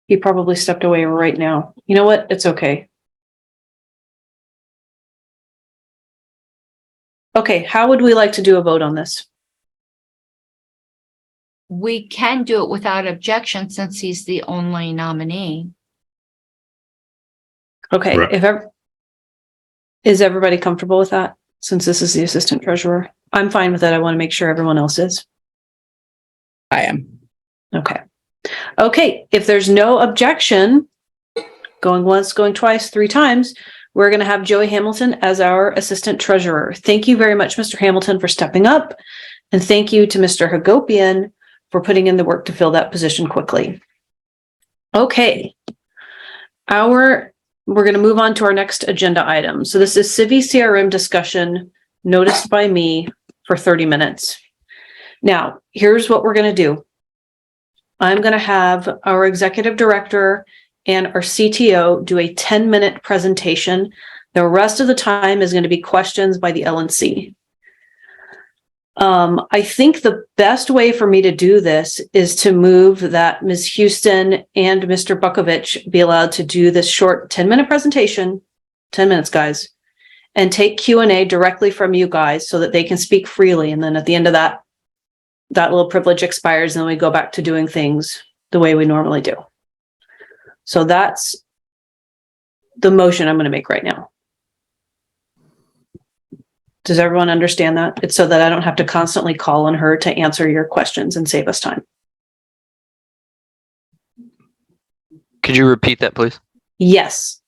He probably stepped away right now. You know what? It's okay. Okay, how would we like to do a vote on this? We can do it without objection since he's the only nominee. Okay, Correct. Is everybody comfortable with that? Since this is the assistant treasurer, I'm fine with it. I want to make sure everyone else is. I am. Okay. Okay, if there's no objection, going once, going twice, 3 times, we're going to have Joey Hamilton as our assistant treasurer. Thank you very much, Mr. Hamilton, for stepping up. And thank you to Mr. Hagopian for putting in the work to fill that position quickly. Okay. We're going to move on to our next agenda item. So this is Civi CRM discussion noticed by me for 30 minutes. Now, here's what we're going to do. I'm going to have our executive director and our CTO do a 10-minute presentation. The rest of the time is going to be questions by the LNC. I think the best way for me to do this is to move that Ms. Houston and Mr. Bukovich be allowed to do this short 10-minute presentation, 10 minutes, guys, and take Q&A directly from you guys so that they can speak freely. And then at the end of that little privilege expires and then we go back to doing things the way we normally do. So that's the motion I'm going to make right now. Does everyone understand that? It's so that I don't have to constantly call on her to answer your questions and save us time. Could you repeat that, please? Yes.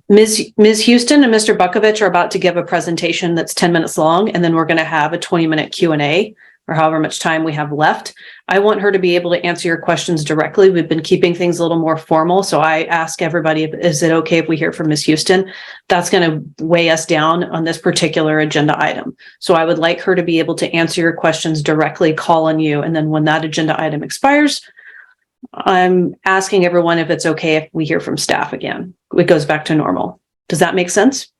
Ms. Houston and Mr. Bukovich are about to give a presentation that's 10 minutes long, and then we're going to have a 20-minute Q&A or however much time we have left. I want her to be able to answer your questions directly. We've been keeping things a little more formal. So I ask everybody, is it okay if we hear from Ms. Houston? That's going to weigh us down on this particular agenda item. So I would like her to be able to answer your questions directly, call on you. And then when that agenda item expires, I'm asking everyone if it's okay if we hear from staff again. It goes back to normal. Does that make sense?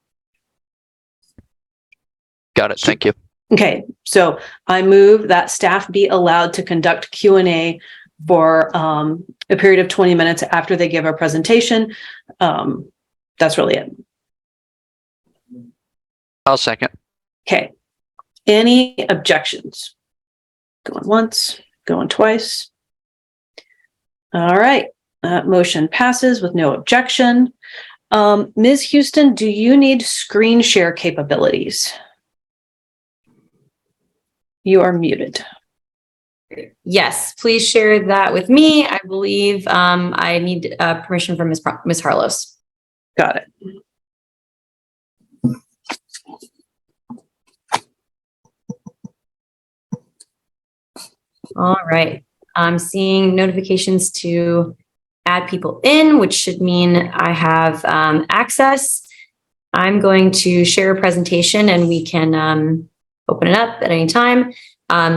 Got it. Thank you. Okay, so I move that staff be allowed to conduct Q&A for a period of 20 minutes after they give a presentation. That's really it. I'll second. Okay. Any objections? Going once, going twice. All right, that motion passes with no objection. Ms. Houston, do you need screen share capabilities? You are muted. Yes, please share that with me. I believe I need permission from Ms. Harlos. Got it. All right. I'm seeing notifications to add people in, which should mean I have access. I'm going to share a presentation and we can open it up at any time.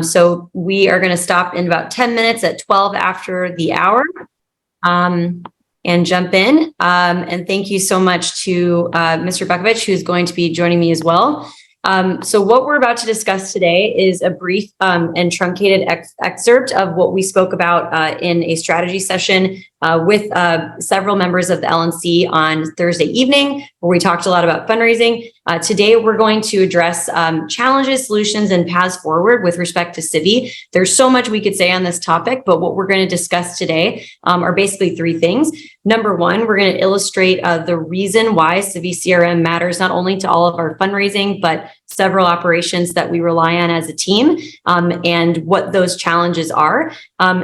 So we are going to stop in about 10 minutes at 12 after the hour and jump in. And thank you so much to Mr. Bukovich, who's going to be joining me as well. So what we're about to discuss today is a brief and truncated excerpt of what we spoke about in a strategy session with several members of the LNC on Thursday evening, where we talked a lot about fundraising. Today, we're going to address challenges, solutions, and paths forward with respect to Civi. There's so much we could say on this topic, but what we're going to discuss today are basically three things. Number one, we're going to illustrate the reason why Civi CRM matters not only to all of our fundraising, but several operations that we rely on as a team, and what those challenges are.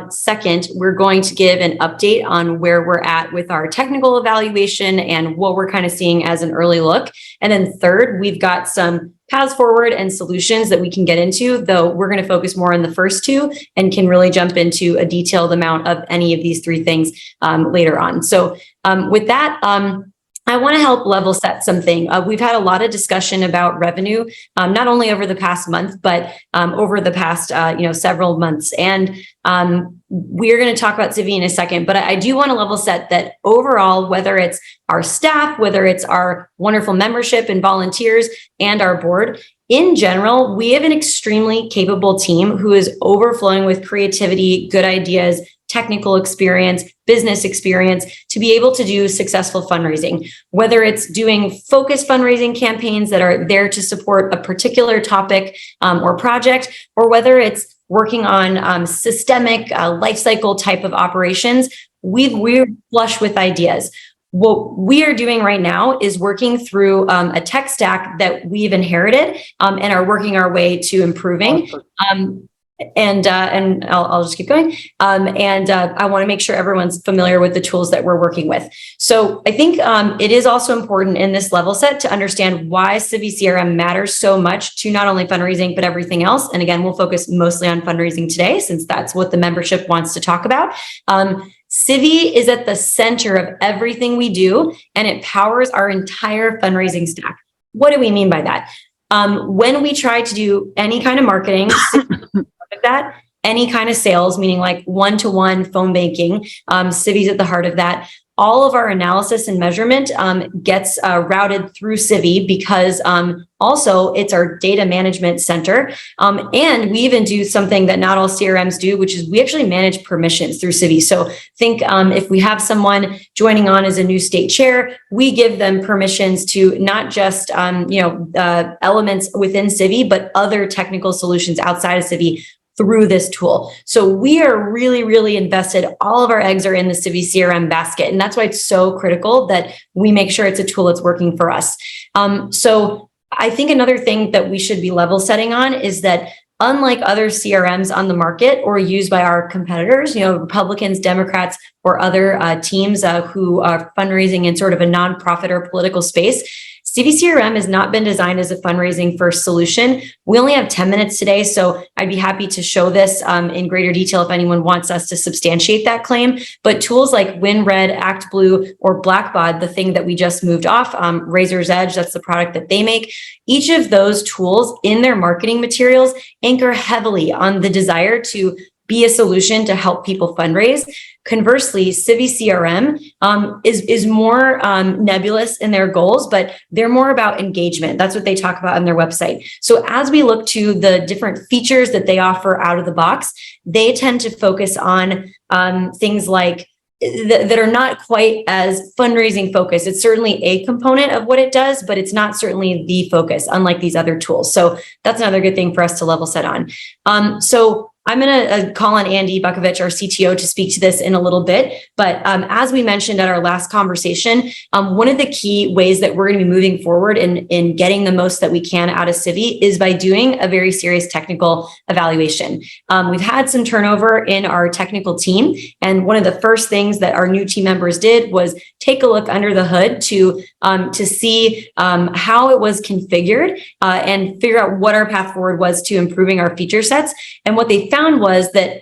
Second, we're going to give an update on where we're at with our technical evaluation and what we're kind of seeing as an early look. And then third, we've got some paths forward and solutions that we can get into, though we're going to focus more on the first two and can really jump into a detailed amount of any of these three things later on. So with that, I want to help level set something. We've had a lot of discussion about revenue, not only over the past month, but over the past several months. And we're going to talk about Civi in a second, but I do want to level set that overall, whether it's our staff, whether it's our wonderful membership and volunteers and our board, in general, we have an extremely capable team who is overflowing with creativity, good ideas, technical experience, business experience to be able to do successful fundraising, whether it's doing focused fundraising campaigns that are there to support a particular topic or project, or whether it's working on systemic life cycle type of operations. We're flush with ideas. What we are doing right now is working through a tech stack that we've inherited and are working our way to improving. And I'll just keep going. I want to make sure everyone's familiar with the tools that we're working with. So I think it is also important in this level set to understand why Civi CRM matters so much to not only fundraising, but everything else. And again, we'll focus mostly on fundraising today, since that's what the membership wants to talk about. Civi is at the center of everything we do, and it powers our entire fundraising stack. What do we mean by that? When we try to do any kind of marketing, that any kind of sales, meaning like one-to-one phone banking, Civi's at the heart of that. All of our analysis and measurement gets routed through Civi because also it's our data management center. And we even do something that not all CRMs do, which is we actually manage permissions through Civi. So think if we have someone joining on as a new state chair, we give them permissions to not just elements within Civi, but other technical solutions outside of Civi through this tool. So we are really, really invested. All of our eggs are in the Civi CRM basket. And that's why it's so critical that we make sure it's a tool that's working for us. So I think another thing that we should be level setting on is that unlike other CRMs on the market or used by our competitors, Republicans, Democrats, or other teams who are fundraising in sort of a nonprofit or political space, Civi CRM has not been designed as a fundraising first solution. We only have 10 minutes today, so I'd be happy to show this in greater detail if anyone wants us to substantiate that claim. But tools like WinRed, ActBlue, or Blackbaud, the thing that we just moved off, Razor's Edge, that's the product that they make, each of those tools in their marketing materials anchor heavily on the desire to be a solution to help people fundraise. Conversely, Civi CRM is more nebulous in their goals, but they're more about engagement. That's what they talk about on their website. So as we look to the different features that they offer out of the box, they tend to focus on things like that are not quite as fundraising focused. It's certainly a component of what it does, but it's not certainly the focus, unlike these other tools. So that's another good thing for us to level set on. So I'm going to call on Andy Bukovich, our CTO, to speak to this in a little bit. But as we mentioned at our last conversation, one of the key ways that we're going to be moving forward in getting the most that we can out of Civi is by doing a very serious technical evaluation. We've had some turnover in our technical team. And one of the first things that our new team members did was take a look under the hood to see how it was configured and figure out what our path forward was to improving our feature sets. And what they found was that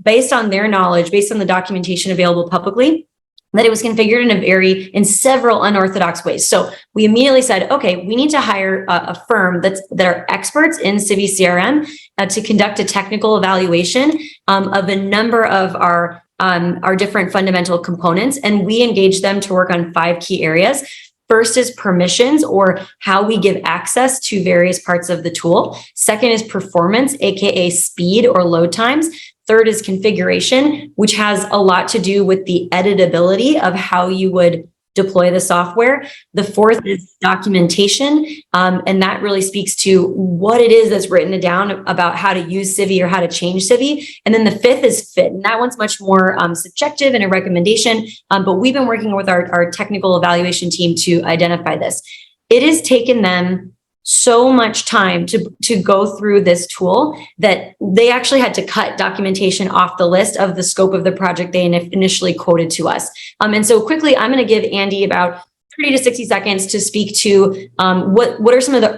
based on their knowledge, based on the documentation available publicly, that it was configured in several unorthodox ways. So we immediately said, okay, we need to hire a firm that are experts in Civi CRM to conduct a technical evaluation of a number of our different fundamental components. And we engaged them to work on 5 key areas. First is permissions, or how we give access to various parts of the tool. Second is performance, aka speed or load times. Third is configuration, which has a lot to do with the editability of how you would deploy the software. The fourth is documentation, and that really speaks to what it is that's written down about how to use Civi or how to change Civi. And then the fifth is fit, and that one's much more subjective and a recommendation, but we've been working with our technical evaluation team to identify this. It has taken them so much time to go through this tool that they actually had to cut documentation off the list of the scope of the project they initially quoted to us. And so quickly, I'm going to give Andy about 30 to 60 seconds to speak to what are some of the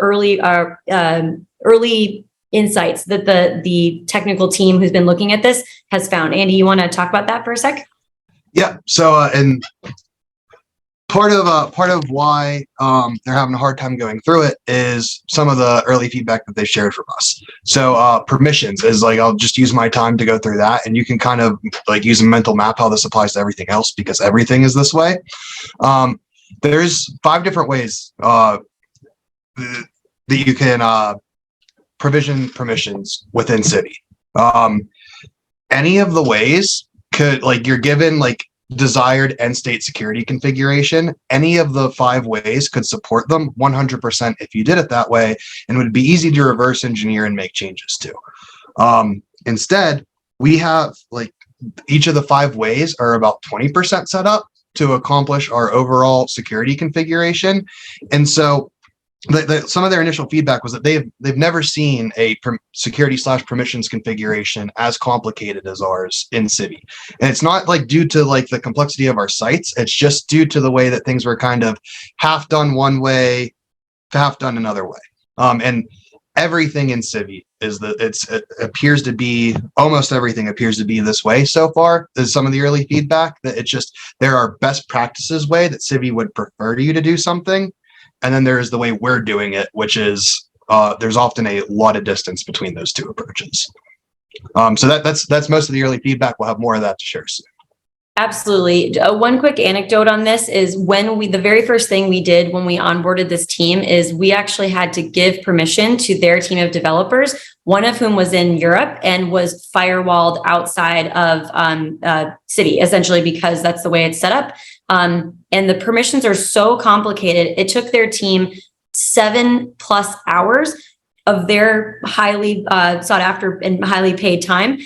early insights that the technical team who's been looking at this has found. Andy, you want to talk about that for a sec? Yeah. So, and part of why they're having a hard time going through it is some of the early feedback that they shared from us. So permissions is like, I'll just use my time to go through that, and you can kind of like use a mental map how this applies to everything else, because everything is this way. There's 5 different ways that you can provision permissions within Civi. Any of the ways could, like, you're given like desired end state security configuration, any of the 5 ways could support them 100% if you did it that way, and it would be easy to reverse engineer and make changes to. Instead, we have like each of the 5 ways are about 20% set up to accomplish our overall security configuration. And so some of their initial feedback was that they've never seen a security/permissions configuration as complicated as ours in Civi. And it's not like due to like the complexity of our sites. It's just due to the way that things were kind of half done one way, half done another way. And everything in Civi it appears to be, almost everything appears to be this way so far. There's some of the early feedback that it's just, there are best practices way that Civi would prefer you to do something. And then there is the way we're doing it, which is there's often a lot of distance between those 2 approaches. So that's most of the early feedback. We'll have more of that to share soon. Absolutely. One quick anecdote on this is the very first thing we did when we onboarded this team is we actually had to give permission to their team of developers, one of whom was in Europe and was firewalled outside of Civi, essentially because that's the way it's set up. And the permissions are so complicated. It took their team 7+ hours of their highly sought after and highly paid time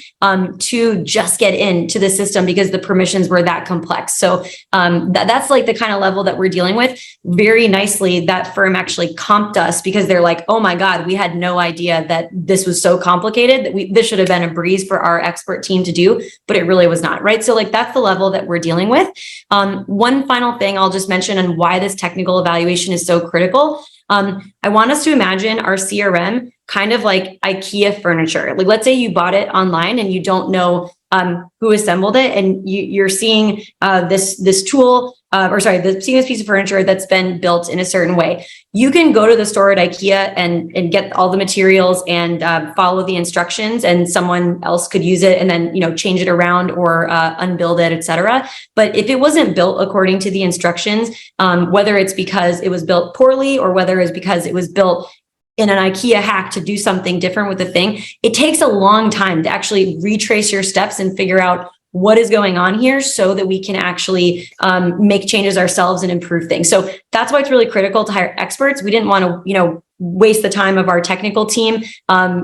to just get into the system because the permissions were that complex. So that's like the kind of level that we're dealing with. Very nicely, that firm actually comped us because they're like, oh my God, we had no idea that this was so complicated, that this should have been a breeze for our expert team to do, but it really was not, right? So like that's the level that we're dealing with. One final thing I'll just mention on why this technical evaluation is so critical. I want us to imagine our CRM kind of like IKEA furniture. Like, let's say you bought it online and you don't know who assembled it, and you're seeing this tool, seeing this piece of furniture that's been built in a certain way. You can go to the store at IKEA and get all the materials and follow the instructions, and someone else could use it and then change it around or unbuild it, etc. But if it wasn't built according to the instructions, whether it's because it was built poorly or whether it's because it was built in an IKEA hack to do something different with the thing, it takes a long time to actually retrace your steps and figure out what is going on here so that we can actually make changes ourselves and improve things. So that's why it's really critical to hire experts. We didn't want to, waste the time of our technical team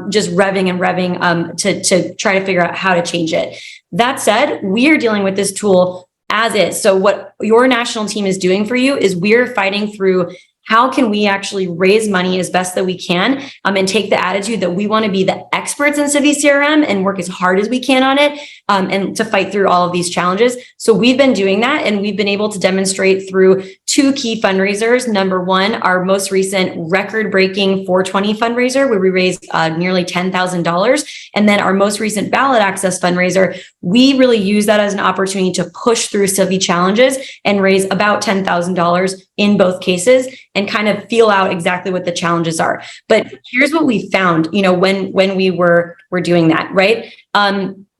just revving to try to figure out how to change it. That said, we are dealing with this tool as is. So what your national team is doing for you is we're fighting through how can we actually raise money as best that we can and take the attitude that we want to be the experts in Civi CRM and work as hard as we can on it and to fight through all of these challenges. So we've been doing that, and we've been able to demonstrate through 2 key fundraisers. Number one, our most recent record-breaking 420 fundraiser, where we raised nearly $10,000. And then our most recent ballot access fundraiser, we really use that as an opportunity to push through Civi challenges and raise about $10,000 in both cases and kind of feel out exactly what the challenges are. But here's what we found, when we were doing that, right?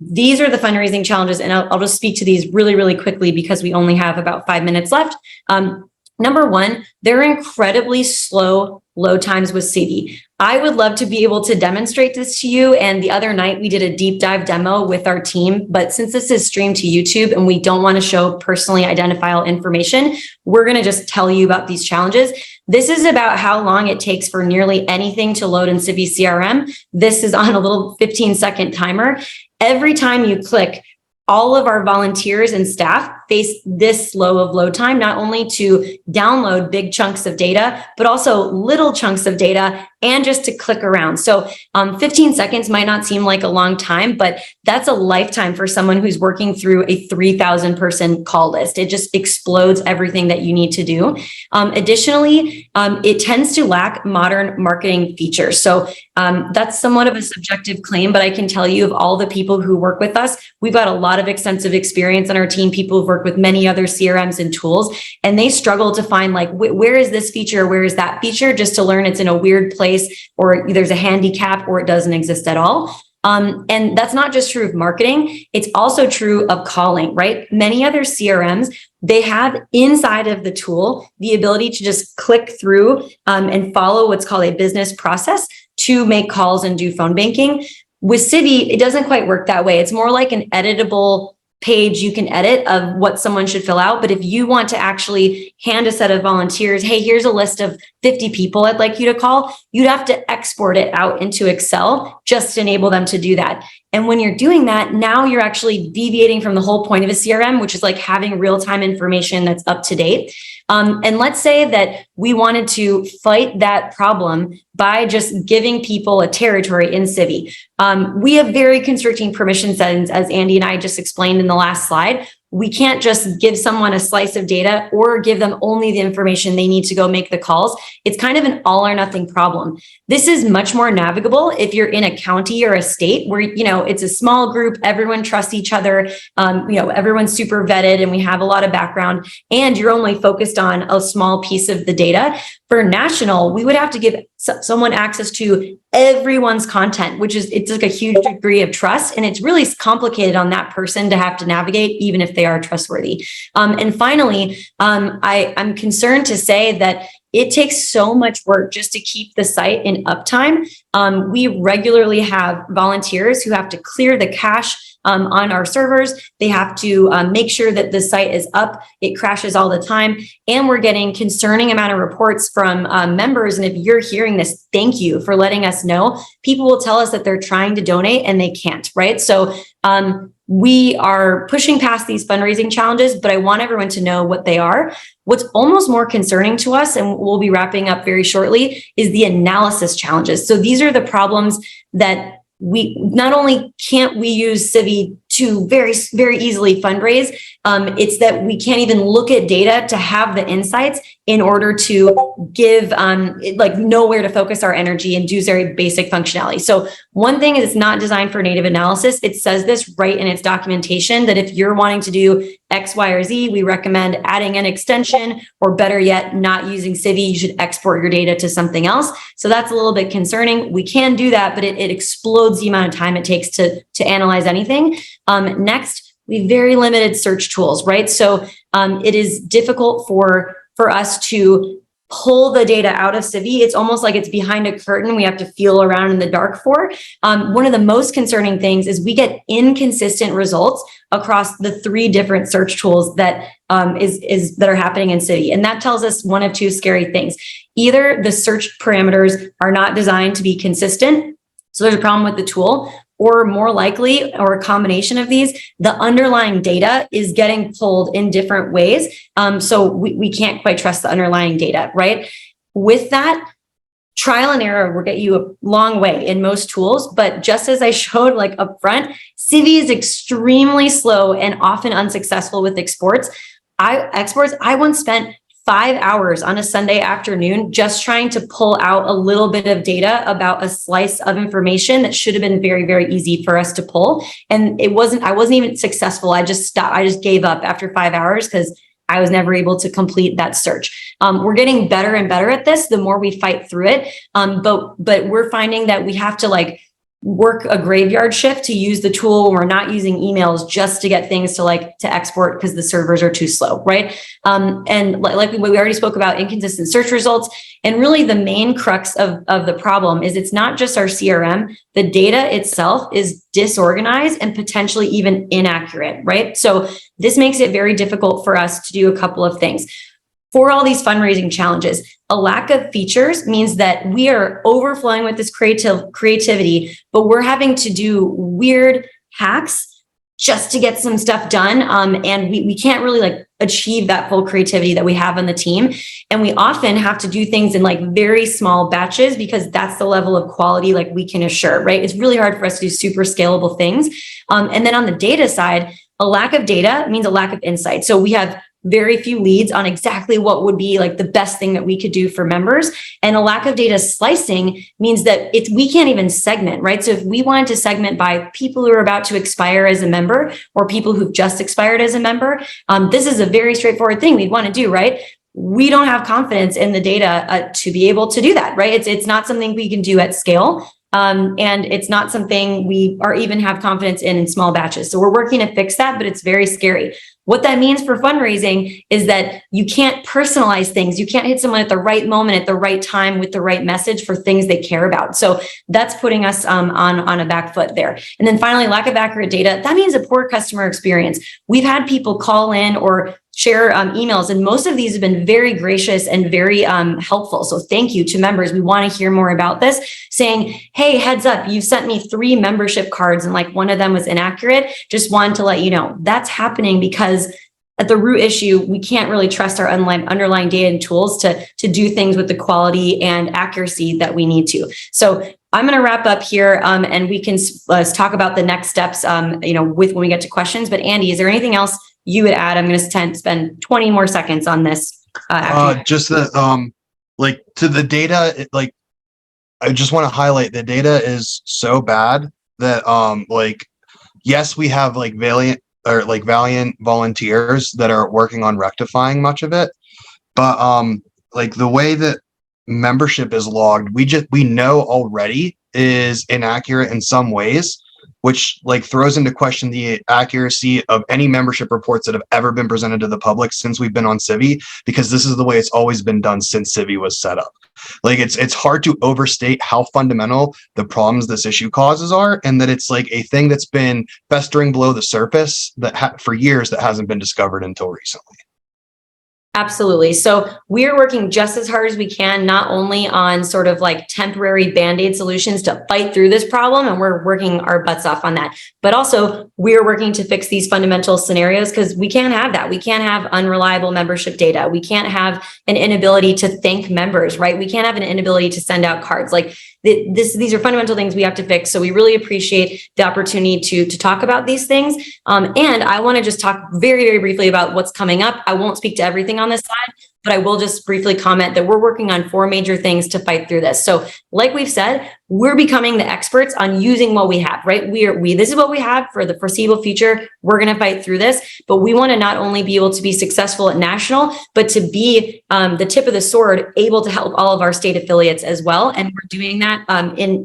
These are the fundraising challenges, and I'll just speak to these really, really quickly because we only have about 5 minutes left. Number one, they're incredibly slow load times with CV. I would love to be able to demonstrate this to you. And the other night we did a deep dive demo with our team, but since this is streamed to YouTube and we don't want to show personally identifiable information, we're going to just tell you about these challenges. This is about how long it takes for nearly anything to load in Civi CRM. This is on a little 15-second timer. Every time you click, all of our volunteers and staff face this slow of load time, not only to download big chunks of data, but also little chunks of data and just to click around. So 15 seconds might not seem like a long time, but that's a lifetime for someone who's working through a 3,000 person call list. It just explodes everything that you need to do. Additionally, it tends to lack modern marketing features. So that's somewhat of a subjective claim, but I can tell you of all the people who work with us, we've got a lot of extensive experience on our team, people who've worked with many other CRMs and tools, and they struggle to find like, where is this feature? Where is that feature? Just to learn it's in a weird place or there's a handicap or it doesn't exist at all. And that's not just true of marketing. It's also true of calling, right? Many other CRMs, they have inside of the tool, the ability to just click through and follow what's called a business process to make calls and do phone banking. With Civi, it doesn't quite work that way. It's more like an editable page you can edit of what someone should fill out. But if you want to actually hand a set of volunteers, hey, here's a list of 50 people I'd like you to call, you'd have to export it out into Excel just to enable them to do that. And when you're doing that, now you're actually deviating from the whole point of a CRM, which is like having real-time information that's up to date. And let's say that we wanted to fight that problem by just giving people a territory in Civi. We have very constricting permission settings, as Andy and I just explained in the last slide. We can't just give someone a slice of data or give them only the information they need to go make the calls. It's kind of an all or nothing problem. This is much more navigable if you're in a county or a state where, you know, it's a small group, everyone trusts each other, everyone's super vetted and we have a lot of background and you're only focused on a small piece of the data. For national, we would have to give someone access to everyone's content, which is, it's like a huge degree of trust. And it's really complicated on that person to have to navigate, even if they are trustworthy. And finally, I'm concerned to say that it takes so much work just to keep the site in uptime. We regularly have volunteers who have to clear the cache on our servers. They have to make sure that the site is up. It crashes all the time. And we're getting concerning amount of reports from members. And if you're hearing this, thank you for letting us know. People will tell us that they're trying to donate and they can't, right? So we are pushing past these fundraising challenges, but I want everyone to know what they are. What's almost more concerning to us, and we'll be wrapping up very shortly, is the analysis challenges. So these are the problems that we not only can't we use Civi to very, very easily fundraise, it's that we can't even look at data to have the insights in order to give, know where to focus our energy and do very basic functionality. So one thing is it's not designed for native analysis. It says this right in its documentation that if you're wanting to do X, Y, or Z, we recommend adding an extension, or better yet, not using Civi. You should export your data to something else. So that's a little bit concerning. We can do that, but it explodes the amount of time it takes to analyze anything. Next, we have very limited search tools, right? So it is difficult for us to pull the data out of Civi. It's almost like it's behind a curtain we have to feel around in the dark for. One of the most concerning things is we get inconsistent results across the 3 different search tools that that are happening in Civi. And that tells us one of 2 scary things. Either the search parameters are not designed to be consistent, so there's a problem with the tool, or more likely, or a combination of these, the underlying data is getting pulled in different ways. So we can't quite trust the underlying data, right? With that, trial and error will get you a long way in most tools, but just as I showed like up front, Civi is extremely slow and often unsuccessful with exports. I once spent 5 hours on a Sunday afternoon just trying to pull out a little bit of data about a slice of information that should have been very, very easy for us to pull. And I wasn't even successful. I just stopped. I just gave up after 5 hours because I was never able to complete that search. We're getting better and better at this the more we fight through it. But we're finding that we have to work a graveyard shift to use the tool when we're not using emails just to get things to export because the servers are too slow, right? And like we already spoke about, inconsistent search results. And really the main crux of the problem is it's not just our CRM, the data itself is disorganized and potentially even inaccurate, right? So this makes it very difficult for us to do a couple of things. For all these fundraising challenges, a lack of features means that we are overflowing with this creativity, but we're having to do weird hacks just to get some stuff done. And we can't really achieve that full creativity that we have on the team. And we often have to do things in very small batches because that's the level of quality we can assure, right? It's really hard for us to do super scalable things. And then on the data side, a lack of data means a lack of insight. So we have very few leads on exactly what would be the best thing that we could do for members. And a lack of data slicing means that we can't even segment, right? So if we wanted to segment by people who are about to expire as a member or people who've just expired as a member, this is a very straightforward thing we'd want to do, right? We don't have confidence in the data to be able to do that, right? It's not something we can do at scale. And it's not something we are even have confidence in small batches. So we're working to fix that, but it's very scary. What that means for fundraising is that you can't personalize things. You can't hit someone at the right moment, at the right time, with the right message for things they care about. So that's putting us on a back foot there. And then finally, lack of accurate data. That means a poor customer experience. We've had people call in or share emails, and most of these have been very gracious and very helpful. So thank you to members. We want to hear more about this, saying, hey, heads up, you sent me 3 membership cards and one of them was inaccurate. Just wanted to let you know that's happening because at the root issue, we can't really trust our underlying data and tools to do things with the quality and accuracy that we need to. So I'm going to wrap up here, and we can talk about the next steps, with when we get to questions. But Andy, is there anything else you would add? I'm going to spend 20 more seconds on this. Just that, to the data, I just want to highlight the data is so bad that, yes, we have valiant volunteers that are working on rectifying much of it, but the way that membership is logged, we know already is inaccurate in some ways, which throws into question the accuracy of any membership reports that have ever been presented to the public since we've been on Civi, because this is the way it's always been done since Civi was set up. It's hard to overstate how fundamental the problems this issue causes are, and that it's a thing that's been festering below the surface for years that hasn't been discovered until recently. Absolutely. So we're working just as hard as we can, not only on sort of temporary Band-Aid solutions to fight through this problem, and we're working our butts off on that, but also we're working to fix these fundamental scenarios because we can't have that. We can't have unreliable membership data. We can't have an inability to thank members, right? We can't have an inability to send out cards. These are fundamental things we have to fix. So we really appreciate the opportunity to talk about these things. And I want to just talk very, very briefly about what's coming up. I won't speak to everything on this slide, but I will just briefly comment that we're working on 4 major things to fight through this. So like we've said, we're becoming the experts on using what we have, right? This is what we have for the foreseeable future. We're going to fight through this, but we want to not only be able to be successful at national, but to be the tip of the sword, able to help all of our state affiliates as well. And we're doing that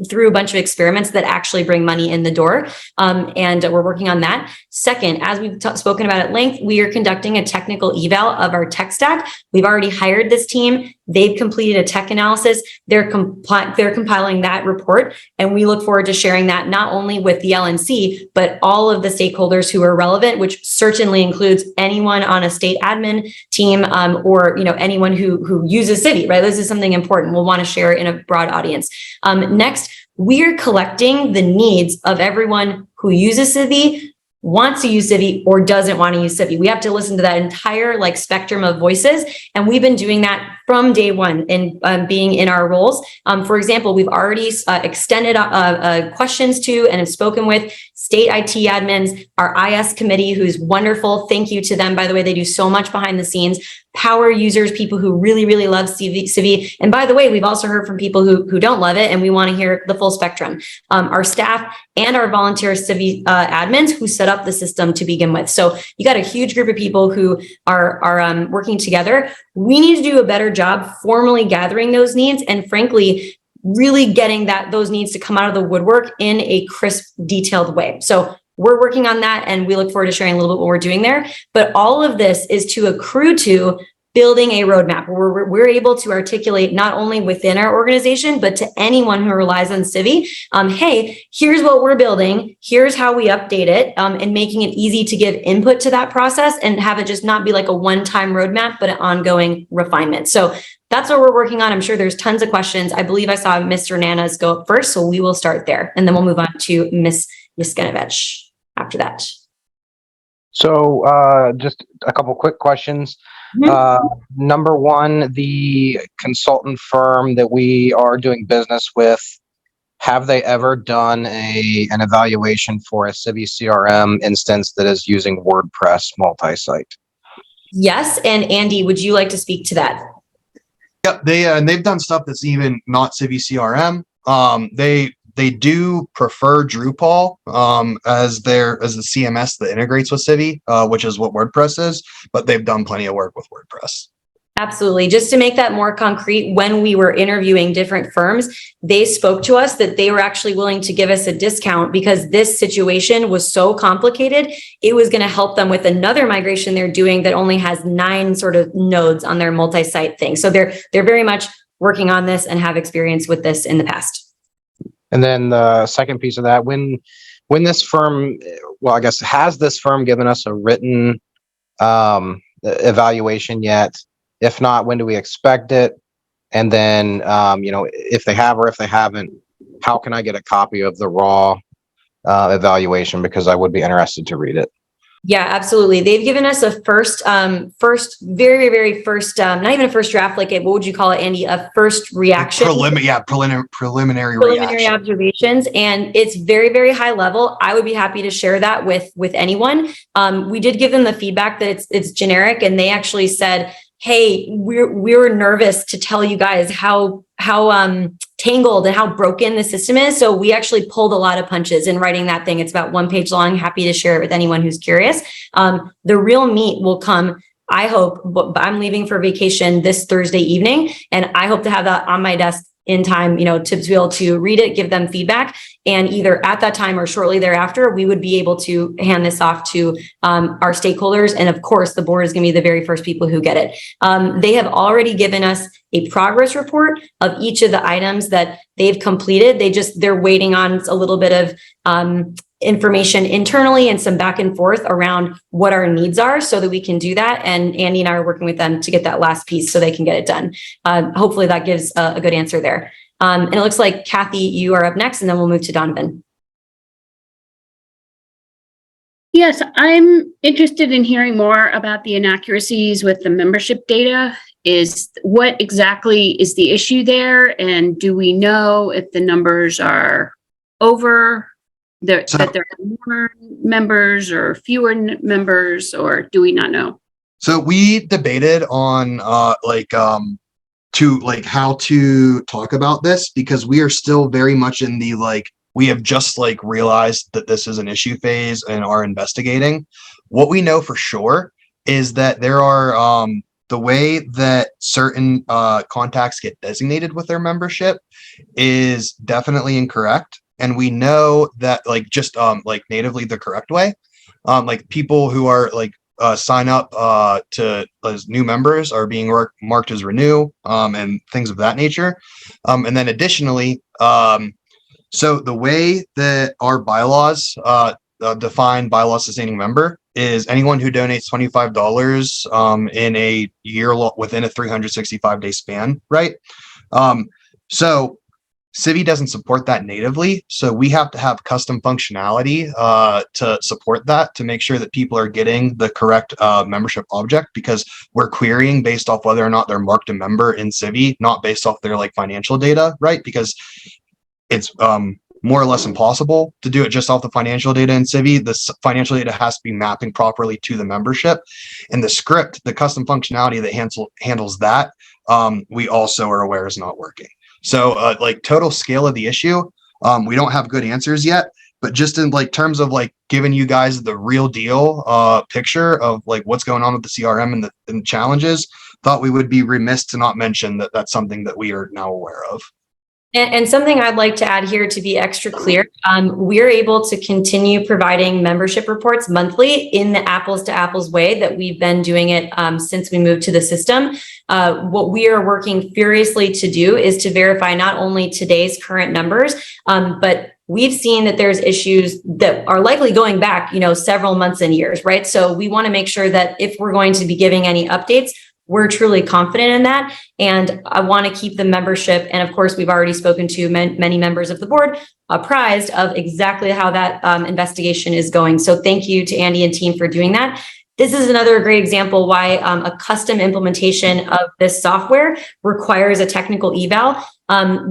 through a bunch of experiments that actually bring money in the door. And we're working on that. Second, as we've spoken about at length, we are conducting a technical eval of our tech stack. We've already hired this team. They've completed a tech analysis. They're compiling that report, and we look forward to sharing that not only with the LNC, but all of the stakeholders who are relevant, which certainly includes anyone on a state admin team or anyone who uses Civi, right? This is something important. We'll want to share in a broad audience. Next, we're collecting the needs of everyone who uses Civi, wants to use Civi, or doesn't want to use Civi. We have to listen to that entire spectrum of voices. And we've been doing that from day one in being in our roles. For example, we've already extended questions to and have spoken with state IT admins, our IS committee, who's wonderful. Thank you to them. By the way, they do so much behind the scenes. Power users, people who really, really love Civi. And by the way, we've also heard from people who don't love it, and we want to hear the full spectrum. Our staff and our volunteer Civi admins who set up the system to begin with. So you got a huge group of people who are working together. We need to do a better job formally gathering those needs. And frankly, really getting those needs to come out of the woodwork in a crisp, detailed way. So we're working on that, and we look forward to sharing a little bit what we're doing there. But all of this is to accrue to building a roadmap where we're able to articulate not only within our organization, but to anyone who relies on Civi, hey, here's what we're building, here's how we update it, and making it easy to give input to that process and have it just not be like a one-time roadmap, but an ongoing refinement. So that's what we're working on. I'm sure there's tons of questions. I believe I saw Mr. Nanas go up first, so we will start there, and then we'll move on to Ms. Yaskinovich after that. So just a couple quick questions. Number one, the consultant firm that we are doing business with, have they ever done an evaluation for a Civi CRM instance that is using WordPress multi-site? Yes, and Andy, would you like to speak to that? Yep, they've done stuff that's even not Civi CRM. They do prefer Drupal as the CMS that integrates with Civi, which is what WordPress is, but they've done plenty of work with WordPress. Absolutely. Just to make that more concrete, when we were interviewing different firms, they spoke to us that they were actually willing to give us a discount because this situation was so complicated. It was going to help them with another migration they're doing that only has 9 sort of nodes on their multi-site thing. So they're very much working on this and have experience with this in the past. And then the second piece of that, when this firm, well, I guess, has this firm given us a written evaluation yet? If not, when do we expect it? And then, if they have or if they haven't, how can I get a copy of the raw evaluation? Because I would be interested to read it. Yeah, absolutely. They've given us a very, very first, not even a first draft, like what would you call it, Andy? A first reaction. Preliminary observations. And it's very, very high level. I would be happy to share that with anyone. We did give them the feedback that it's generic, and they actually said, hey, we're nervous to tell you guys how tangled and how broken the system is. So we actually pulled a lot of punches in writing that thing. It's about 1 page long. Happy to share it with anyone who's curious. The real meat will come, I hope, but I'm leaving for vacation this Thursday evening, and I hope to have that on my desk in time, to be able to read it, give them feedback, and either at that time or shortly thereafter, we would be able to hand this off to our stakeholders. And of course, the board is going to be the very first people who get it. They have already given us a progress report of each of the items that they've completed. They're waiting on a little bit of information internally and some back and forth around what our needs are so that we can do that. And Andy and I are working with them to get that last piece so they can get it done. Hopefully that gives a good answer there. And it looks like Kathy, you are up next, and then we'll move to Donovan. Yes, I'm interested in hearing more about the inaccuracies with the membership data. What exactly is the issue there? And do we know if the numbers are over? That there are more members or fewer members, or do we not know? So we debated on how to talk about this, because we are still very much in the we have just realized that this is an issue phase and are investigating. What we know for sure is that there are the way that certain contacts get designated with their membership is definitely incorrect. And we know that natively the correct way, people who are sign up to as new members are being marked as renew and things of that nature. And then additionally, so the way that our bylaws define bylaw sustaining member is anyone who donates $25 in a year within a 365-day span, right? So Civi doesn't support that natively, so we have to have custom functionality to support that, to make sure that people are getting the correct membership object, because we're querying based off whether or not they're marked a member in Civi, not based off their financial data, right? Because it's more or less impossible to do it just off the financial data in Civi. The financial data has to be mapping properly to the membership, and the script, the custom functionality that handles that, we also are aware is not working. So total scale of the issue, we don't have good answers yet, but just in terms of giving you guys the real deal picture of what's going on with the CRM and the challenges, thought we would be remiss to not mention that that's something that we are now aware of. And something I'd like to add here to be extra clear, we're able to continue providing membership reports monthly in the apples to apples way that we've been doing it since we moved to the system. What we are working furiously to do is to verify not only today's current numbers, but we've seen that there's issues that are likely going back, several months and years, right? So we want to make sure that if we're going to be giving any updates, we're truly confident in that. And I want to keep the membership. And of course, we've already spoken to many members of the board apprised of exactly how that investigation is going. So thank you to Andy and team for doing that. This is another great example why a custom implementation of this software requires a technical eval.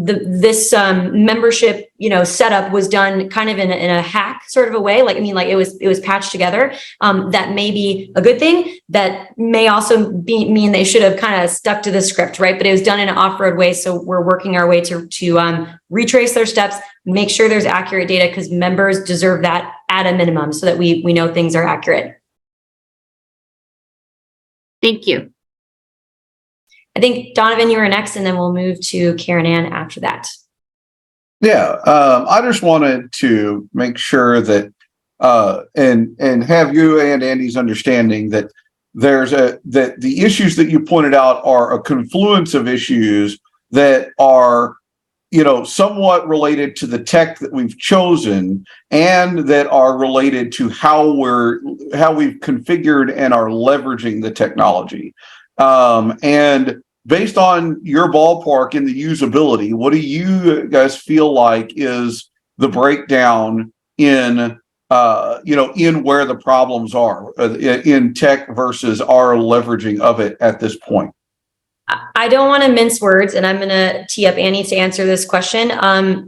This membership, setup was done kind of in a hack sort of a way. It was patched together. That may be a good thing. That may also mean they should have kind of stuck to the script, right? But it was done in an off-road way. So we're working our way to retrace their steps, make sure there's accurate data because members deserve that at a minimum so that we know things are accurate. Thank you. I think Donovan, you were next, and then we'll move to Karen Ann after that. Yeah, I just wanted to make sure that and have you and Andy's understanding that that the issues that you pointed out are a confluence of issues that are somewhat related to the tech that we've chosen and that are related to how we've configured and are leveraging the technology. And based on your ballpark in the usability, what do you guys feel like is the breakdown in where the problems are in tech versus our leveraging of it at this point? I don't want to mince words, and I'm going to tee up Annie to answer this question.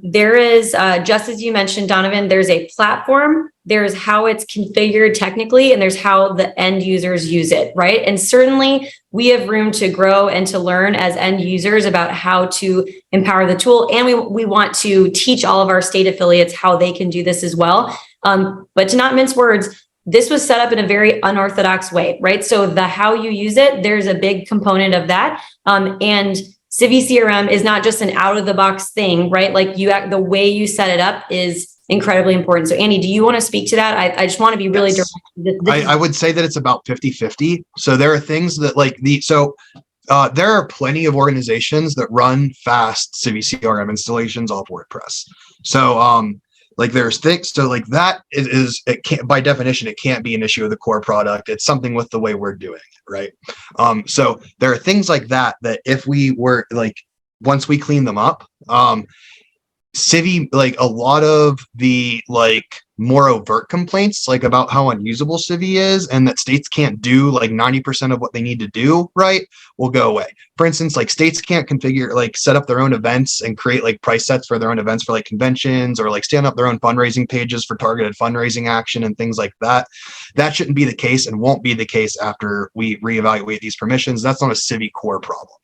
There is, just as you mentioned, Donovan, there's a platform, there's how it's configured technically, and there's how the end users use it, right? And certainly we have room to grow and to learn as end users about how to empower the tool. And we want to teach all of our state affiliates how they can do this as well. But to not mince words, this was set up in a very unorthodox way, right? So the how you use it, there's a big component of that. And CiviCRM is not just an out of the box thing, right? The way you set it up is incredibly important. So Andy, do you want to speak to that? I just want to be really direct. I would say that it's about 50-50. So there are things that there are plenty of organizations that run fast CiviCRM installations off WordPress. So there's things, so that is it can't, by definition, it can't be an issue of the core product. It's something with the way we're doing it, right? So there are things like that if we were once we clean them up, Civi, a lot of the more overt complaints about how unusable Civi is and that states can't do 90% of what they need to do right will go away. For instance, states can't configure set up their own events and create price sets for their own events for conventions or stand up their own fundraising pages for targeted fundraising action and things like that. That shouldn't be the case and won't be the case after we reevaluate these permissions. That's not a Civi core problem.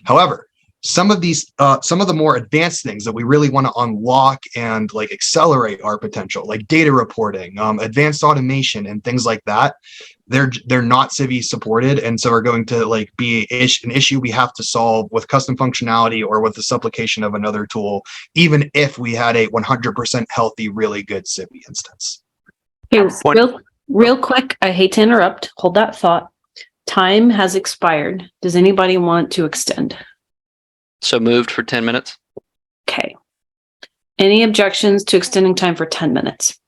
However, some of the more advanced things that we really want to unlock and accelerate our potential, like data reporting, advanced automation and things like that, they're not Civi supported, and so are going to be an issue we have to solve with custom functionality or with the supplication of another tool, even if we had a 100% healthy, really good Civi instance. Hey, real quick, I hate to interrupt. Hold that thought. Time has expired. Does anybody want to extend? So moved for 10 minutes. Okay. Any objections to extending time for 10 minutes?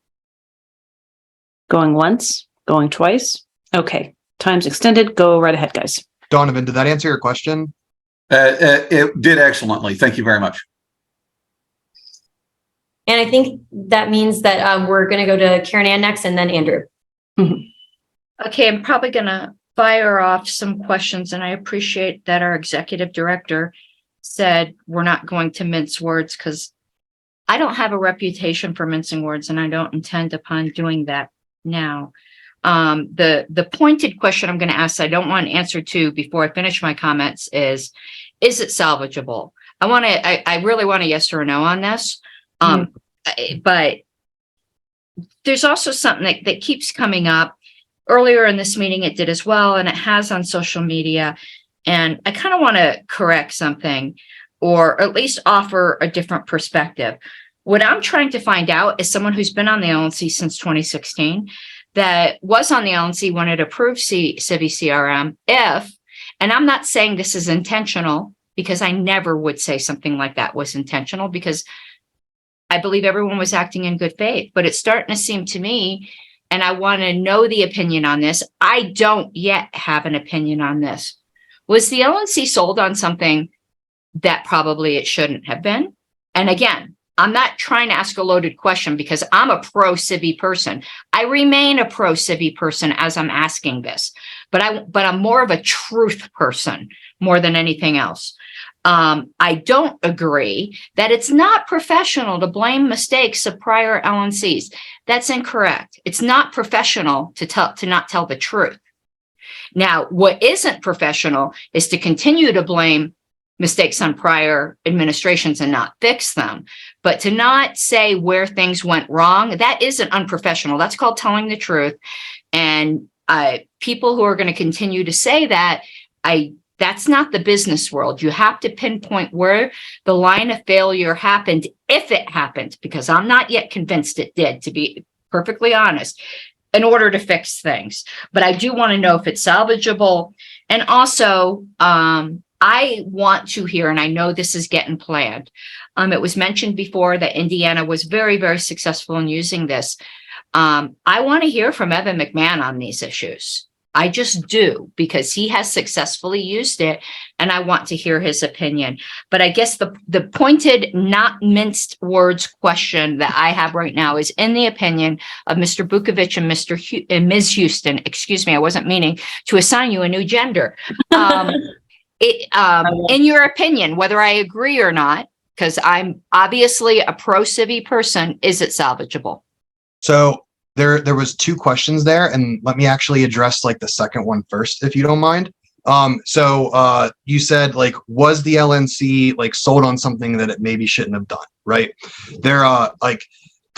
Going once? Going twice? Okay. Time's extended. Go right ahead, guys. Donovan, did that answer your question? It did excellently. Thank you very much. And I think that means that we're going to go to Karen Ann next and then Andrew. Mm-hmm. Okay, I'm probably going to fire off some questions, and I appreciate that our executive director said we're not going to mince words because I don't have a reputation for mincing words, and I don't intend upon doing that now. The pointed question I'm going to ask, I don't want an answer to before I finish my comments is it salvageable? I really want a yes or a no on this. But there's also something that keeps coming up. Earlier in this meeting, it did as well, and it has on social media. And I kind of want to correct something. or at least offer a different perspective. What I'm trying to find out is someone who's been on the LNC since 2016, that was on the LNC when it approved Civi CRM, and I'm not saying this is intentional, because I never would say something like that was intentional, because I believe everyone was acting in good faith, but it's starting to seem to me, and I want to know the opinion on this. I don't yet have an opinion on this. Was the LNC sold on something that probably it shouldn't have been? And again, I'm not trying to ask a loaded question, because I'm a pro-Civi person. I remain a pro-Civi person as I'm asking this, but I'm more of a truth person more than anything else. I don't agree that it's not professional to blame mistakes of prior LNCs. That's incorrect. It's not professional to not tell the truth. Now, what isn't professional is to continue to blame mistakes on prior administrations and not fix them. But to not say where things went wrong, that isn't unprofessional. That's called telling the truth. And people who are going to continue to say that, that's not the business world. You have to pinpoint where the line of failure happened, if it happened, because I'm not yet convinced it did, to be perfectly honest, in order to fix things. But I do want to know if it's salvageable. And also, I want to hear, and I know this is getting planned. It was mentioned before that Indiana was very, very successful in using this. I want to hear from Evan McMahon on these issues. I just do, because he has successfully used it, and I want to hear his opinion. But I guess the pointed, not minced words question that I have right now is in the opinion of Mr. Bukovic and Ms. Houston. Excuse me, I wasn't meaning to assign you a new gender. In your opinion, whether I agree or not, because I'm obviously a pro-Civi person, is it salvageable? So there was two questions there, and let me actually address like the second one first, if you don't mind. So you said, like, was the LNC like sold on something that it maybe shouldn't have done, right? There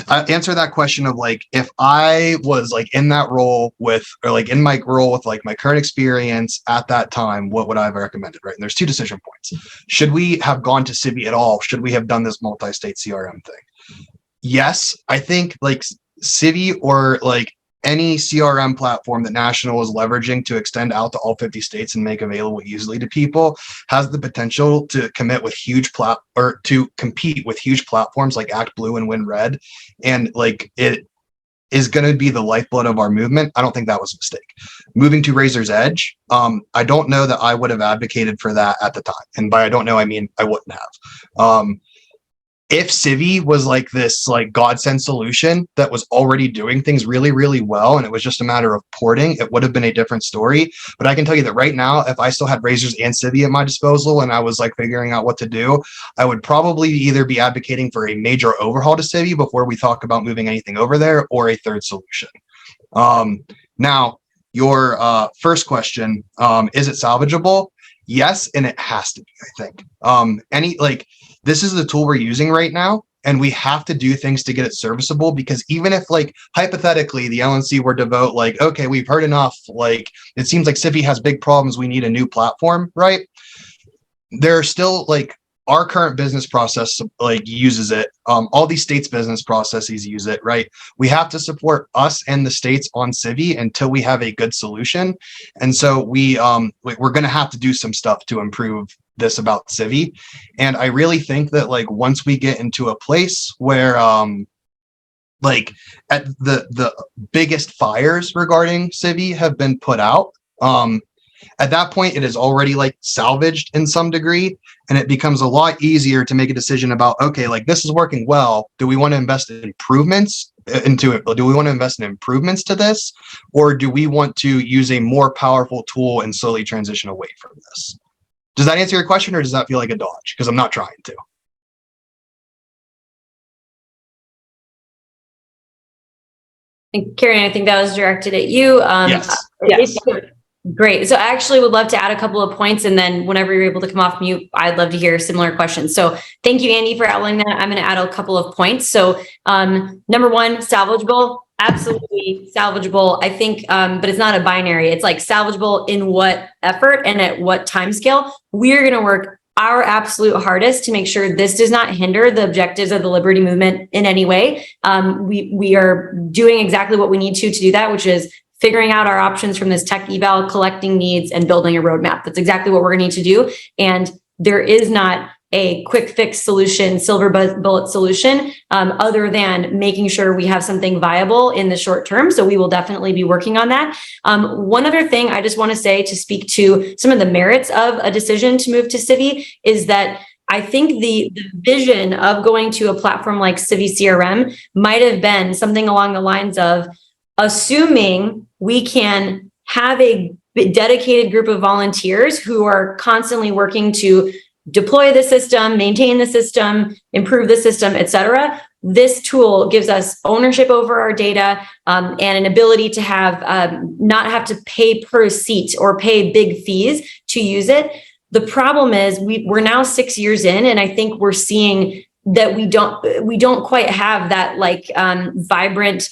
answer that question of like, if I was like in that role with, or like in my role with like my current experience at that time, what would I have recommended, right? And there's two decision points. Should we have gone to Civi at all? Should we have done this multi-state CRM thing? Yes, I think like Civi, or like any CRM platform that National is leveraging to extend out to all 50 states and make available easily to people, has the potential to compete with huge platforms like Act Blue and Win Red. And like, it is going to be the lifeblood of our movement. I don't think that was a mistake. Moving to Razor's Edge, I don't know that I would have advocated for that at the time. And by I don't know, I mean I wouldn't have. If Civi was like this like godsend solution that was already doing things really, really well, and it was just a matter of porting, it would have been a different story. But I can tell you that right now, if I still had Razors and Civi at my disposal and I was like figuring out what to do, I would probably either be advocating for a major overhaul to Civi before we talk about moving anything over there, or a third solution. Now, your first question, is it salvageable? Yes, and it has to be, I think. This is the tool we're using right now, and we have to do things to get it serviceable, because even if like hypothetically the LNC were to vote like, okay, we've heard enough, like it seems like Civi has big problems, we need a new platform, right? There are still like our current business process like uses it. All these states' business processes use it, right? We have to support us and the states on Civi until we have a good solution. And so we're going to have to do some stuff to improve this about Civi. And I really think that like once we get into a place where like at the biggest fires regarding Civi have been put out, at that point it is already like salvaged in some degree, and it becomes a lot easier to make a decision about, okay, like this is working well, do we want to invest in improvements into it? Do we want to invest in improvements to this, or do we want to use a more powerful tool and slowly transition away from this? Does that answer your question, or does that feel like a dodge? Because I'm not trying to. And Karen, I think that was directed at you. Yes. Great. So I actually would love to add a couple of points, and then whenever you're able to come off mute, I'd love to hear similar questions. So thank you, Andy, for outlining that. I'm going to add a couple of points. So number one, salvageable. Absolutely salvageable. I think, but it's not a binary. It's like salvageable in what effort and at what time scale. We're going to work our absolute hardest to make sure this does not hinder the objectives of the Liberty Movement in any way. We are doing exactly what we need to do that, which is figuring out our options from this tech eval, collecting needs, and building a roadmap. That's exactly what we're going to need to do. And there is not a quick fix solution, silver bullet solution, other than making sure we have something viable in the short term. So we will definitely be working on that. One other thing I just want to say to speak to some of the merits of a decision to move to Civi is that I think the vision of going to a platform like Civi CRM might have been something along the lines of assuming we can have a dedicated group of volunteers who are constantly working to deploy the system, maintain the system, improve the system, et cetera. This tool gives us ownership over our data and an ability to have not have to pay per seat or pay big fees to use it. The problem is we're now 6 years in, and I think we're seeing that we don't quite have that like vibrant,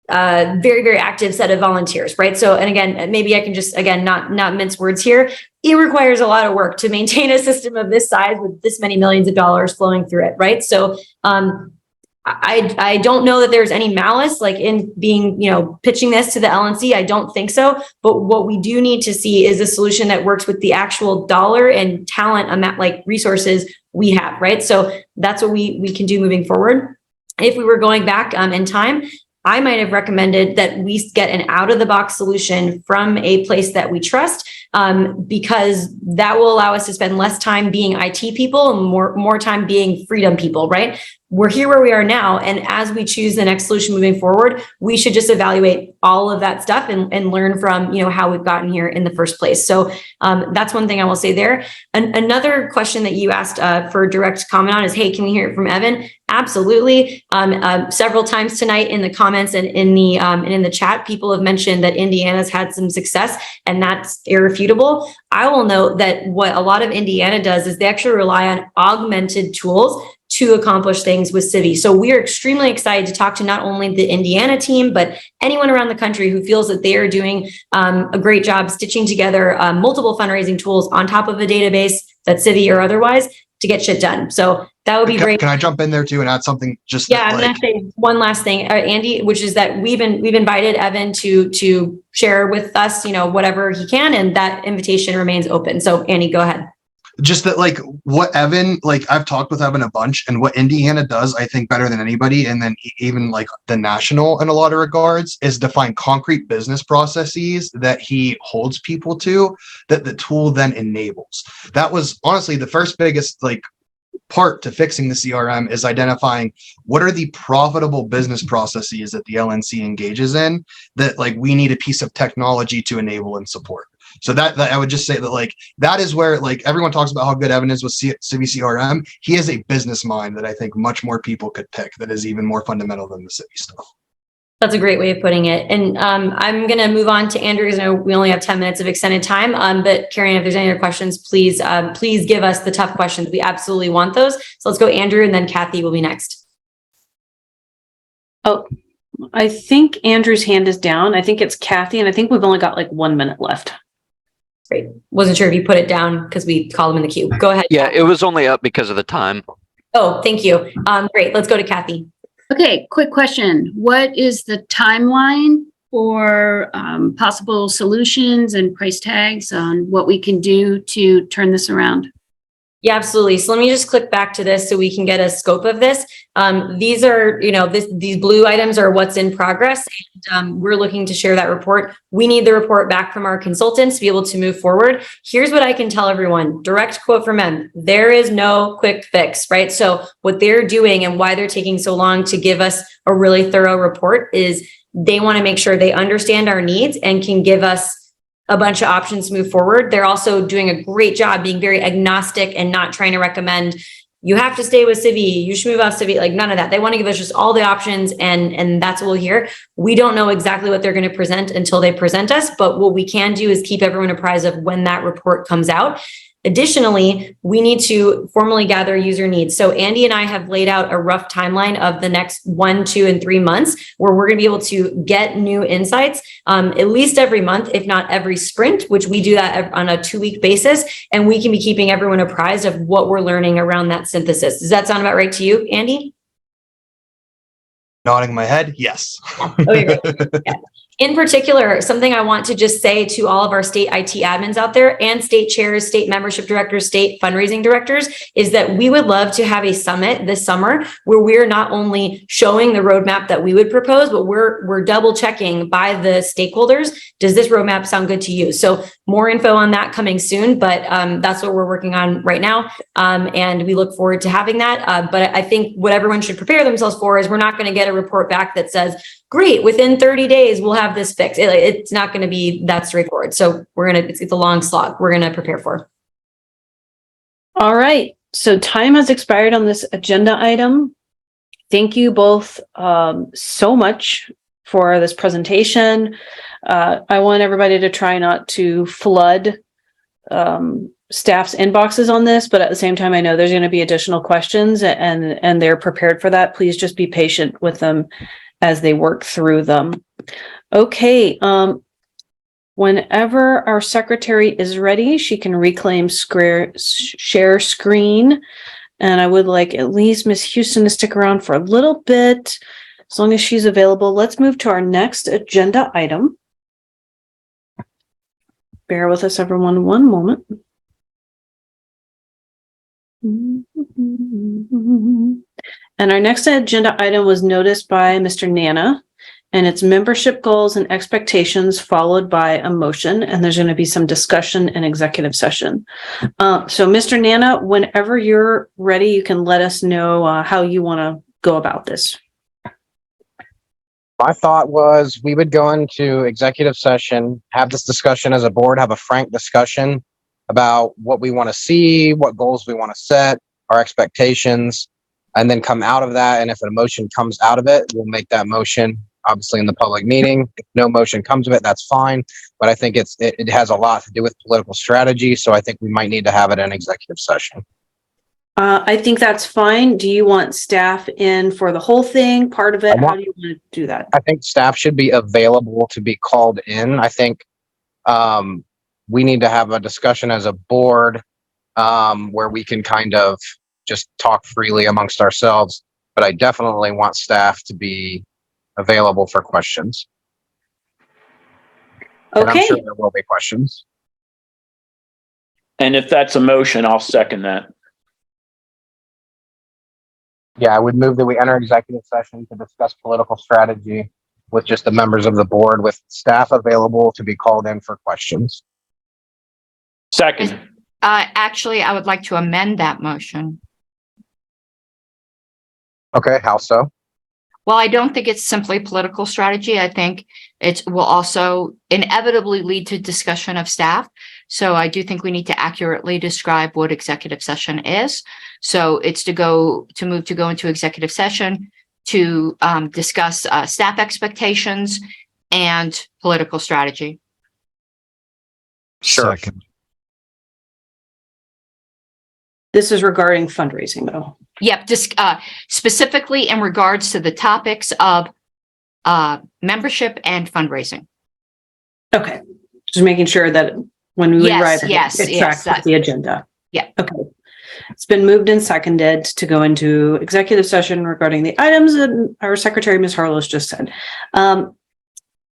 very, very active set of volunteers, right? So, and again, maybe I can just, again, not mince words here. It requires a lot of work to maintain a system of this size with this many millions of dollars flowing through it, right? So, I don't know that there's any malice like in being, pitching this to the LNC. I don't think so. But what we do need to see is a solution that works with the actual dollar and talent amount, like resources we have, right? So that's what we can do moving forward. If we were going back in time, I might have recommended that we get an out-of-the-box solution from a place that we trust, because that will allow us to spend less time being IT people and more time being freedom people, right? We're here where we are now, and as we choose the next solution moving forward, we should just evaluate all of that stuff and learn from how we've gotten here in the first place. So that's one thing I will say there. Another question that you asked for direct comment on is, hey, can we hear it from Evan? Absolutely. Several times tonight in the comments and in the chat, people have mentioned that Indiana's had some success, and that's irrefutable. I will note that what a lot of Indiana does is they actually rely on augmented tools to accomplish things with Civi. So we are extremely excited to talk to not only the Indiana team, but anyone around the country who feels that they are doing a great job stitching together multiple fundraising tools on top of a database that's Civi or otherwise to get shit done. So that would be great. Can I jump in there too and add something? I'm going to say one last thing, Andy, which is that we've invited Evan to share with us, whatever he can, and that invitation remains open. So Andy, go ahead. Just that, like, what Evan, I've talked with Evan a bunch, and what Indiana does, I think, better than anybody, and then even like the national in a lot of regards, is define concrete business processes that he holds people to, that the tool then enables. That was honestly the first biggest part to fixing the CRM, is identifying what are the profitable business processes that the LNC engages in that we need a piece of technology to enable and support. So that I would just say that that is where everyone talks about how good Evan is with Civi CRM. He has a business mind that I think much more people could pick that is even more fundamental than the Civi stuff. That's a great way of putting it. And I'm going to move on to Andrew, because I know we only have 10 minutes of extended time. But Karen, if there's any other questions, please give us the tough questions. We absolutely want those. So let's go Andrew, and then Kathy will be next. Oh, I think Andrew's hand is down. I think it's Kathy, and I think we've only got 1 minute left. Great. Wasn't sure if you put it down because we called him in the queue. Go ahead. Yeah, it was only up because of the time. Oh, thank you. Great. Let's go to Kathy. Okay, quick question. What is the timeline for possible solutions and price tags on what we can do to turn this around? Yeah, absolutely. So let me just click back to this so we can get a scope of this. These are, these blue items are what's in progress, and we're looking to share that report. We need the report back from our consultants to be able to move forward. Here's what I can tell everyone, direct quote from them. There is no quick fix, right? So what they're doing and why they're taking so long to give us a really thorough report is they want to make sure they understand our needs and can give us a bunch of options to move forward. They're also doing a great job being very agnostic and not trying to recommend you have to stay with Civi, you should move off Civi, none of that. They want to give us just all the options, and that's what we'll hear. We don't know exactly what they're going to present until they present us, but what we can do is keep everyone apprised of when that report comes out. Additionally, we need to formally gather user needs. So Andy and I have laid out a rough timeline of the next 1, 2, and 3 months where we're going to be able to get new insights at least every month, if not every sprint, which we do that on a 2-week basis. And we can be keeping everyone apprised of what we're learning around that synthesis. Does that sound about right to you, Andy? Nodding my head, yes. Okay, great. Yeah. In particular, something I want to just say to all of our state IT admins out there and state chairs, state membership directors, state fundraising directors, is that we would love to have a summit this summer where we're not only showing the roadmap that we would propose, but we're double checking by the stakeholders. Does this roadmap sound good to you? So more info on that coming soon, but that's what we're working on right now. And we look forward to having that. But I think what everyone should prepare themselves for is we're not going to get a report back that says, great, within 30 days, we'll have this fixed. It's not going to be that straightforward. So it's a long slog we're going to prepare for. All right. So time has expired on this agenda item. Thank you both so much for this presentation. I want everybody to try not to flood staff's inboxes on this, but at the same time, I know there's going to be additional questions and they're prepared for that. Please just be patient with them as they work through them. Okay. Whenever our secretary is ready, she can reclaim share screen. And I would like at least Miss Houston to stick around for a little bit, as long as she's available. Let's move to our next agenda item. Bear with us, everyone, one moment. And our next agenda item was noticed by Mr. Nana, and it's membership goals and expectations followed by a motion. And there's going to be some discussion in executive session. So Mr. Nana, whenever you're ready, you can let us know how you want to go about this. My thought was we would go into executive session, have this discussion as a board, have a frank discussion about what we want to see, what goals we want to set, our expectations, and then come out of that. And if a motion comes out of it, we'll make that motion, obviously, in the public meeting. If no motion comes of it, that's fine. But I think it has a lot to do with political strategy. So I think we might need to have it in executive session. I think that's fine. Do you want staff in for the whole thing, part of it? How do you want to do that? I think staff should be available to be called in. I think we need to have a discussion as a board where we can kind of just talk freely amongst ourselves. But I definitely want staff to be available for questions. Okay. And I'm sure there will be questions. And if that's a motion, I'll second that. Yeah, I would move that we enter executive session to discuss political strategy with just the members of the board, with staff available to be called in for questions. Second. Actually, I would like to amend that motion. Okay, how so? Well, I don't think it's simply political strategy. I think it will also inevitably lead to discussion of staff. So I do think we need to accurately describe what executive session is. So it's to move to go into executive session to discuss staff expectations and political strategy. Sure. Second. This is regarding fundraising, though. Yep, just specifically in regards to the topics of membership and fundraising. Okay, just making sure that when we arrive, it tracks with the agenda. Yeah. Okay. It's been moved and seconded to go into executive session regarding the items that our secretary, Ms. Harlow's just said.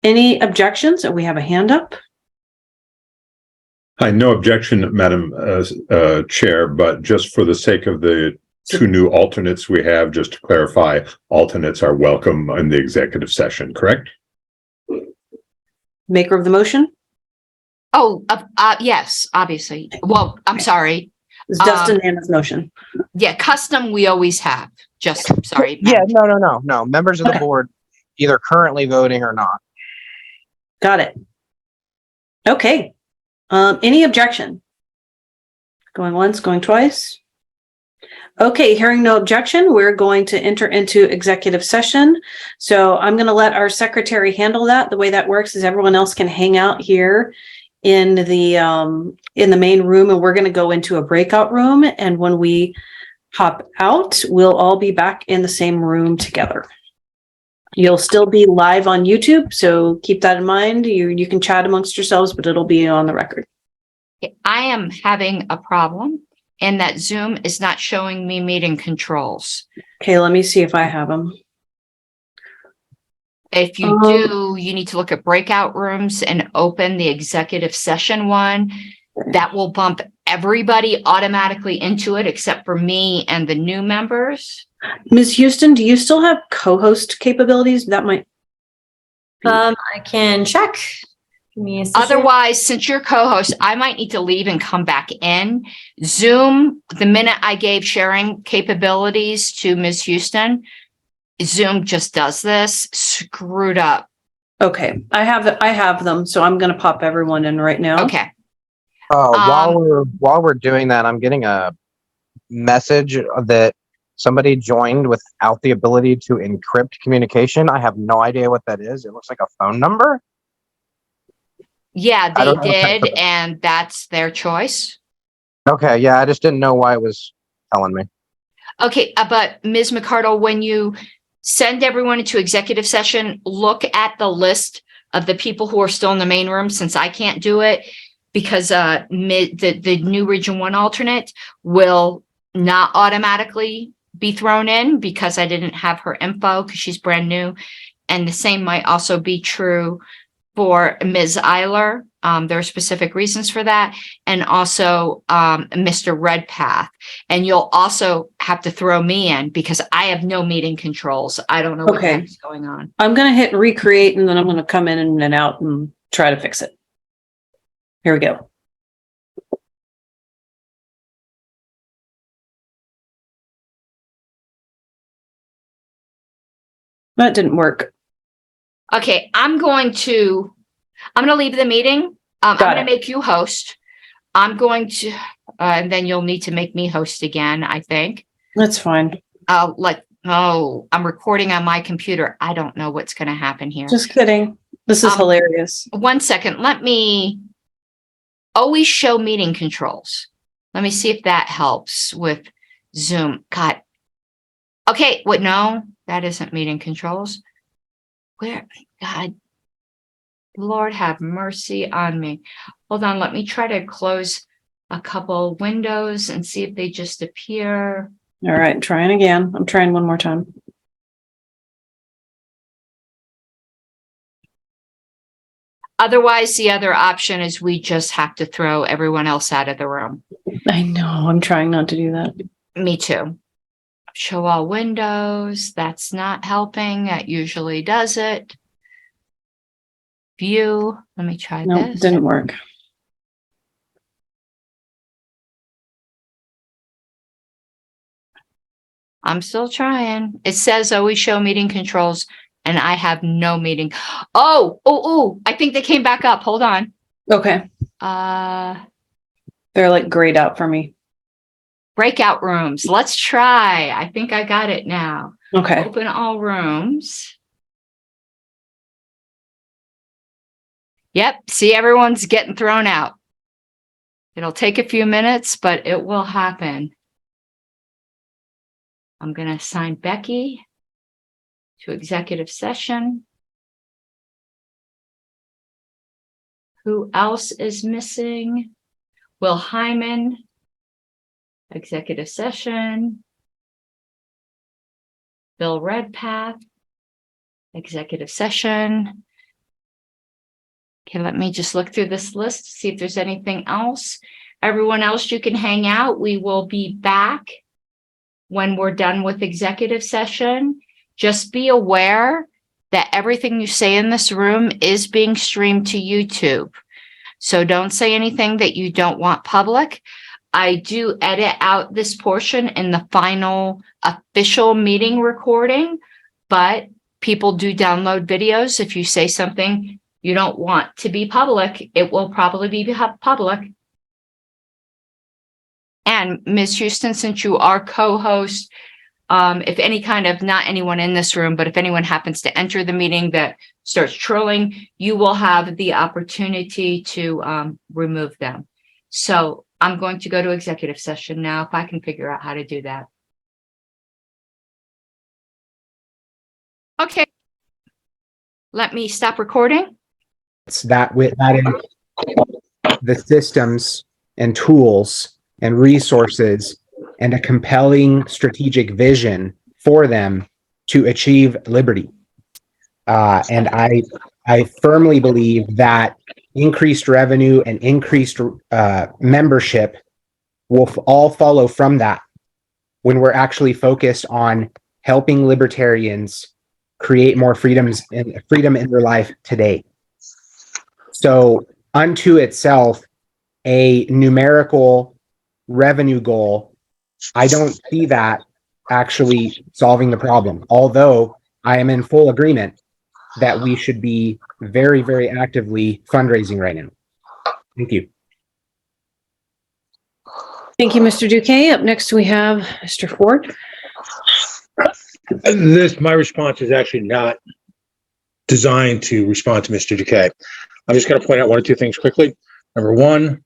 Any objections? We have a hand up. Hi, no objection, Madam Chair, but just for the sake of the two new alternates we have, just to clarify, alternates are welcome in the executive session, correct? Maker of the motion? Oh, yes, obviously. Well, I'm sorry. It's Dustin Nana's motion. Yeah, custom we always have. Just sorry. Yeah, no. Members of the board either currently voting or not. Got it. Okay. Any objection? Going once, going twice? Okay, hearing no objection, we're going to enter into executive session. So I'm going to let our secretary handle that. The way that works is everyone else can hang out here in the main room, and we're going to go into a breakout room. And when we hop out, we'll all be back in the same room together. You'll still be live on YouTube, so keep that in mind. You can chat amongst yourselves, but it'll be on the record. I am having a problem in that Zoom is not showing me meeting controls. Okay, let me see if I have them. If you do, you need to look at breakout rooms and open the executive session one. That will bump everybody automatically into it except for me and the new members. Ms. Houston, do you still have co-host capabilities? That might. I can check. Give me a second. Otherwise, since you're co-host, I might need to leave and come back in. Zoom, the minute I gave sharing capabilities to Ms. Houston, Zoom just does this, screwed up. Okay, I have them, so I'm going to pop everyone in right now. Okay. While we're doing that, I'm getting a message that somebody joined without the ability to encrypt communication. I have no idea what that is. It looks like a phone number. Yeah, they did, and that's their choice. Okay, yeah, I just didn't know why it was telling me. Okay, but Ms. McCardle, when you send everyone into executive session, look at the list of the people who are still in the main room, since I can't do it, because the new Region 1 alternate will not automatically be thrown in because I didn't have her info because she's brand new. And the same might also be true for Ms. Eiler. There are specific reasons for that. And also Mr. Redpath. And you'll also have to throw me in because I have no meeting controls. I don't know what is going on. I'm going to hit recreate, and then I'm going to come in and out and try to fix it. Here we go. That didn't work. Okay, I'm going to leave the meeting. I'm going to make you host. I'm going to, and then you'll need to make me host again, I think. That's fine. I'm recording on my computer. I don't know what's going to happen here. Just kidding. This is hilarious. 1 second. Let me always show meeting controls. Let me see if that helps with Zoom. God. Okay, wait, no, that isn't meeting controls. Where, God, Lord have mercy on me. Hold on, let me try to close a couple windows and see if they just appear. All right, trying again. I'm trying one more time. Otherwise, the other option is we just have to throw everyone else out of the room. I know, I'm trying not to do that. Me too. Show all windows. That's not helping. That usually does it. View. Let me try Nope, this. didn't work. I'm still trying. It says always show meeting controls, and I have no meeting. Oh, I think they came back up. Hold on. Okay. They're like grayed out for me. Breakout rooms. Let's try. I think I got it now. Okay. Open all rooms. Yep. See, everyone's getting thrown out. It'll take a few minutes, but it will happen. I'm going to assign Becky to executive session. Who else is missing? Will Hyman, executive session. Bill Redpath, executive session. Okay, let me just look through this list to see if there's anything else. Everyone else, you can hang out. We will be back when we're done with executive session. Just be aware that everything you say in this room is being streamed to YouTube. So don't say anything that you don't want public. I do edit out this portion in the final official meeting recording, but people do download videos. If you say something you don't want to be public, it will probably be public. And Ms. Houston, since you are co-host, if any kind of, not anyone in this room, but if anyone happens to enter the meeting that starts trolling, you will have the opportunity to remove them. So I'm going to go to executive session now, if I can figure out how to do that. Okay. Let me stop recording. It's that with that in the systems and tools and resources and a compelling strategic vision for them to achieve liberty. And I firmly believe that increased revenue and increased membership will all follow from that when we're actually focused on helping libertarians create more freedom in their life today. So unto itself, a numerical revenue goal, I don't see that actually solving the problem. Although I am in full agreement that we should be very, very actively fundraising right now. Thank you. Thank you, Mr. Duque. Up next, we have Mr. Ford. My response is actually not designed to respond to Mr. Duque. I'm just going to point out one or two things quickly. Number one,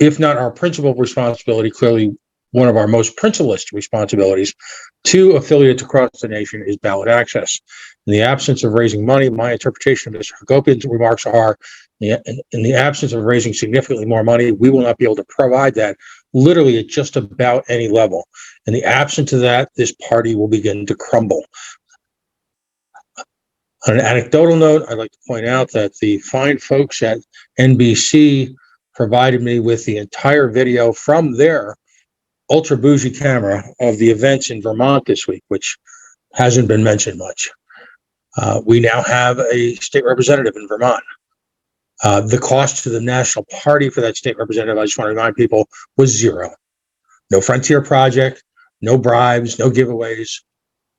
if not our principal responsibility, clearly one of our most principlest responsibilities to affiliates across the nation is ballot access. In the absence of raising money, my interpretation of Mr. Hagopian's remarks are, in the absence of raising significantly more money, we will not be able to provide that literally at just about any level. In the absence of that, this party will begin to crumble. On an anecdotal note, I'd like to point out that the fine folks at NBC provided me with the entire video from their ultra bougie camera of the events in Vermont this week, which hasn't been mentioned much. We now have a state representative in Vermont. The cost to the national party for that state representative, I just want to remind people, was zero. No frontier project, no bribes, no giveaways,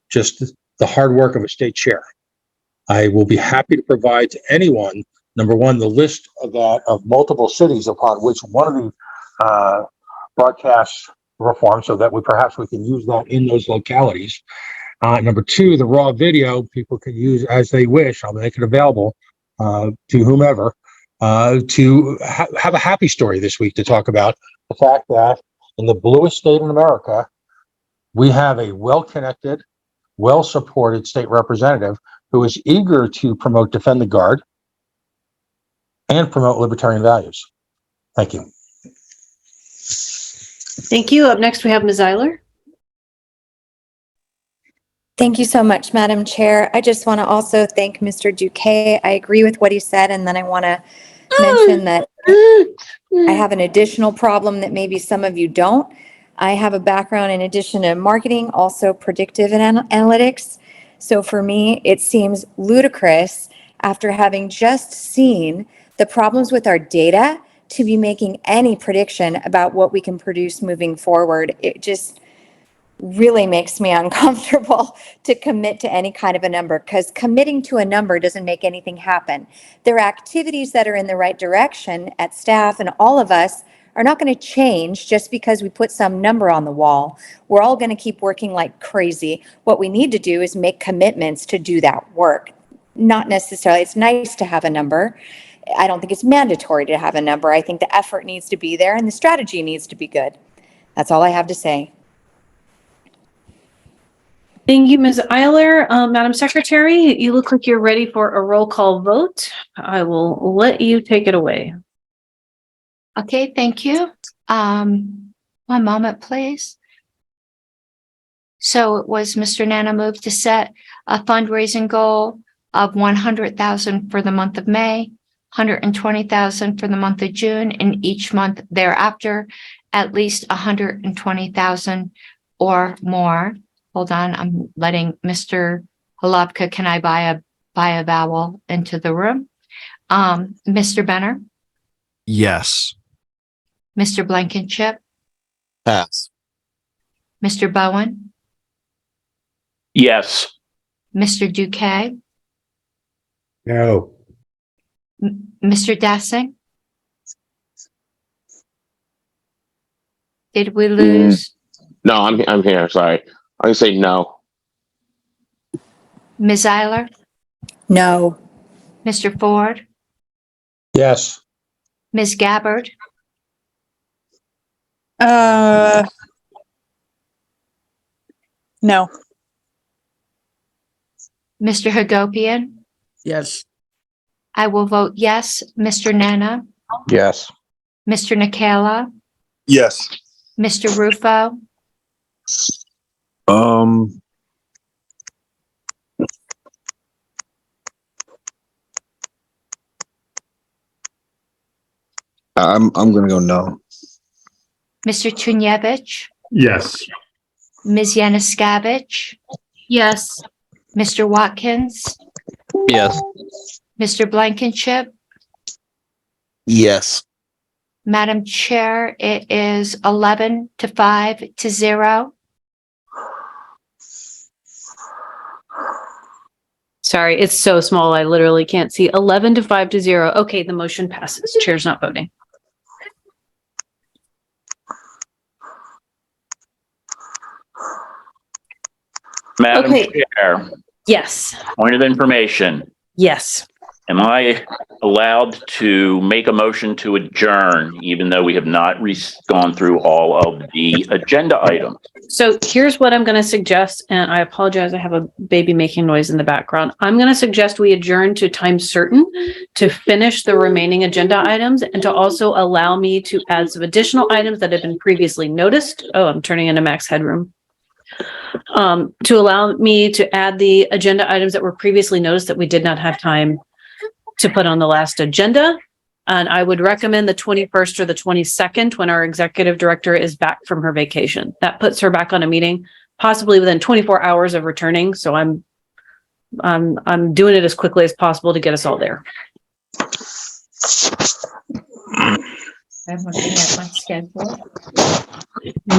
just the hard work of a state chair. I will be happy to provide to anyone, number one, the list of multiple cities upon which one of the broadcasts reform, so that we can use that in those localities. Number two, the raw video people can use as they wish. I'll make it available to whomever to have a happy story this week to talk about the fact that in the bluest state in America, we have a well-connected, well-supported state representative who is eager to promote Defend the Guard and promote libertarian values. Thank you. Thank you. Up next, we have Ms. Eiler. Thank you so much, Madam Chair. I just want to also thank Mr. Duque. I agree with what he said, and then I want to mention that I have an additional problem that maybe some of you don't. I have a background in addition to marketing, also predictive analytics. So for me, it seems ludicrous after having just seen the problems with our data to be making any prediction about what we can produce moving forward. It just really makes me uncomfortable to commit to any kind of a number, because committing to a number doesn't make anything happen. There are activities that are in the right direction at staff, and all of us are not going to change just because we put some number on the wall. We're all going to keep working like crazy. What we need to do is make commitments to do that work. Not necessarily, it's nice to have a number. I don't think it's mandatory to have a number. I think the effort needs to be there and the strategy needs to be good. That's all I have to say. Thank you, Ms. Eiler. Madam Secretary, you look like you're ready for a roll call vote. I will let you take it away. Okay, thank you. One moment, please. So it was Mr. Nana moved to set a fundraising goal of 100,000 for the month of May, 120,000 for the month of June, and each month thereafter, at least 120,000 or more. Hold on, I'm letting Mr. Holubka, can I buy a vowel into the room? Mr. Benner? Yes. Mr. Blankenship? Pass. Mr. Bowen? Yes. Mr. Duque? No. Mr. Dassing? Did we lose No, I'm here. Sorry. I'm gonna say no. Ms. Eiler, No. Mr. Ford, Yes. Ms. Gabbard, No. Mr. Hagopian. Yes. I will vote yes. Mr. Nana, Yes. Mr. Nikala, Yes. Mr. Rufo, I'm gonna go no. Mr. Tunyevich, Yes. Ms. Yanuskavich, Yes. Mr. Watkins, Yes. Mr. Blankenship. Yes. Madam Chair, it is 11 to 5 to 0. Sorry, it's so small. I literally can't see. 11 to 5 to 0. Okay, the motion passes. Chair's not voting. Madam Okay. Chair, Yes. point of information. Yes. Am I allowed to make a motion to adjourn, even though we have not gone through all of the agenda items? So here's what I'm going to suggest, and I apologize, I have a baby making noise in the background. I'm going to suggest we adjourn to time certain to finish the remaining agenda items and to also allow me to add some additional items that have been previously noticed. Oh, I'm turning into max headroom. To allow me to add the agenda items that were previously noticed that we did not have time to put on the last agenda. And I would recommend the 21st or the 22nd when our executive director is back from her vacation. That puts her back on a meeting, possibly within 24 hours of returning. So I'm doing it as quickly as possible to get us all there. I'm looking at my schedule.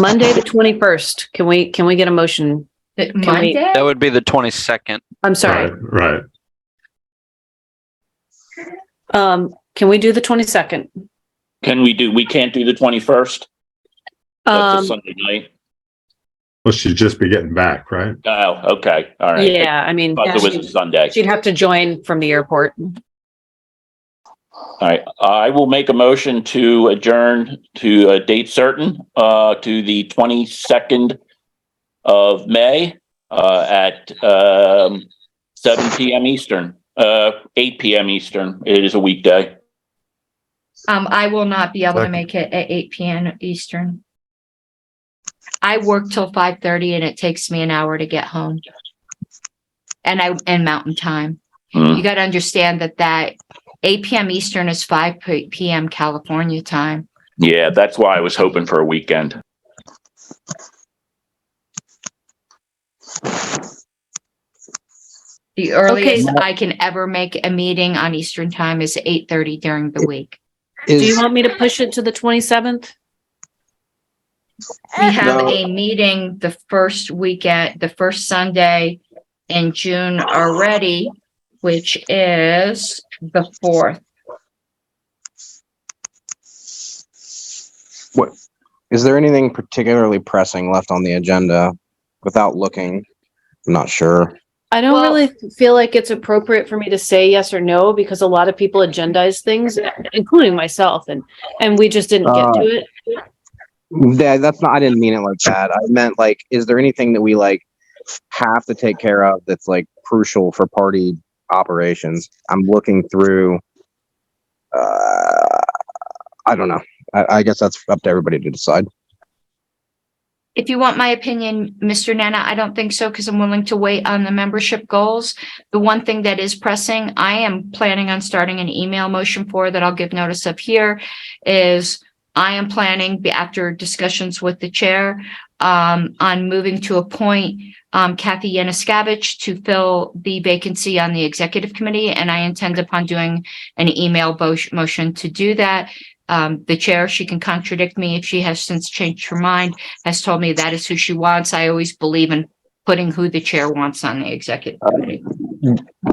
Monday, the 21st. Can we get a motion? Monday? That would be the 22nd. I'm sorry. Right. Can we do the 22nd? We can't do the 21st? That's a Sunday night. Well, she'd just be getting back, right? Oh, okay. All right. Yeah, I mean, Thought it was a Sunday. she'd have to join from the airport. All right. I will make a motion to adjourn to a date certain, to the 22nd of May, at 7 p.m. Eastern, 8 p.m. Eastern. It is a weekday. I will not be able to make it at 8 p.m. Eastern. I work till 5:30 and it takes me an hour to get home. And Mountain Time. You got to understand that 8 p.m. Eastern is 5 p.m. California time. Yeah, that's why I was hoping for a weekend. The earliest I can ever make a meeting on Eastern time is 8:30 during the week. Do you want me to push it to the 27th? We have a meeting the first weekend, the first Sunday in June already, which is the 4th. What is there anything particularly pressing left on the agenda? Without looking, I'm not sure. I don't really feel like it's appropriate for me to say yes or no because a lot of people agendize things, including myself, and we just didn't get to it. Yeah, that's not. I didn't mean it like that. I meant like, is there anything that we like have to take care of that's like crucial for party operations? I'm looking through. I don't know. I guess that's up to everybody to decide. If you want my opinion, Mr. Nana, I don't think so because I'm willing to wait on the membership goals. The one thing that is pressing, I am planning on starting an email motion for that I'll give notice of here is I am planning after discussions with the chair on moving to appoint Kathy Yanuskavich to fill the vacancy on the executive committee. And I intend upon doing an email motion to do that. The chair, she can contradict me if she has since changed her mind, has told me that is who she wants. I always believe in putting who the chair wants on the executive committee.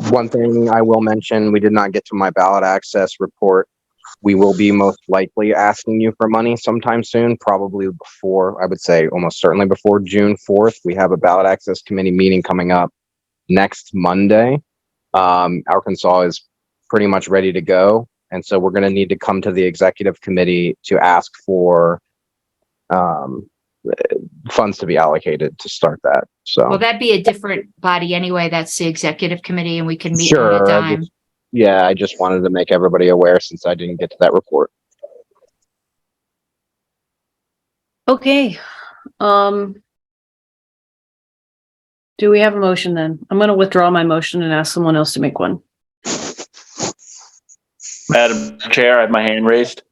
One thing I will mention, we did not get to my ballot access report we will be most likely asking you for money sometime soon, probably before, I would say almost certainly before June 4th. We have a ballot access committee meeting coming up next Monday. Arkansas is pretty much ready to go. And so we're going to need to come to the executive committee to ask for funds to be allocated to start that. So, Well, that'd be a different body anyway. That's the executive committee and we can meet on a sure. dime. I just wanted to make everybody aware since I didn't get to that report. Okay. Do we have a motion then? I'm going to withdraw my motion and ask someone else to make one. Madam Chair, I have my hand raised.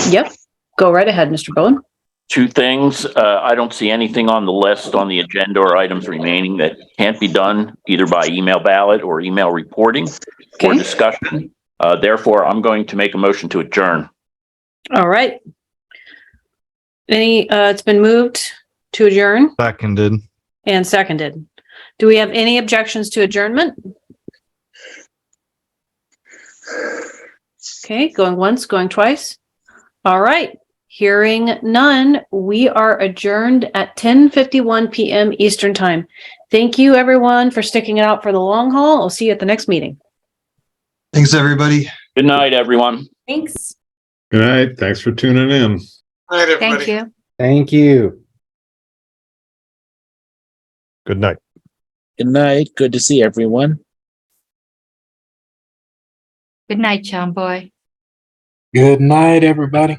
Yep. Go right ahead, Mr. Bowen. Two things. I don't see anything on the list on the agenda or items remaining that can't be done either by email ballot or email reporting or discussion. Therefore, I'm going to make a motion to adjourn. All right. It's been moved to adjourn Seconded. and seconded. Do we have any objections to adjournment? Okay, going once, going twice. All right. Hearing none, we are adjourned at 10:51 p.m. Eastern Time. Thank you, everyone, for sticking it out for the long haul. I'll see you at the next meeting. Thanks, everybody. Good night, everyone. Thanks. Good night. Thanks for tuning in. Thank you. Thank you. Good night. Good night. Good to see everyone. Good night, John Boy. Good night, everybody.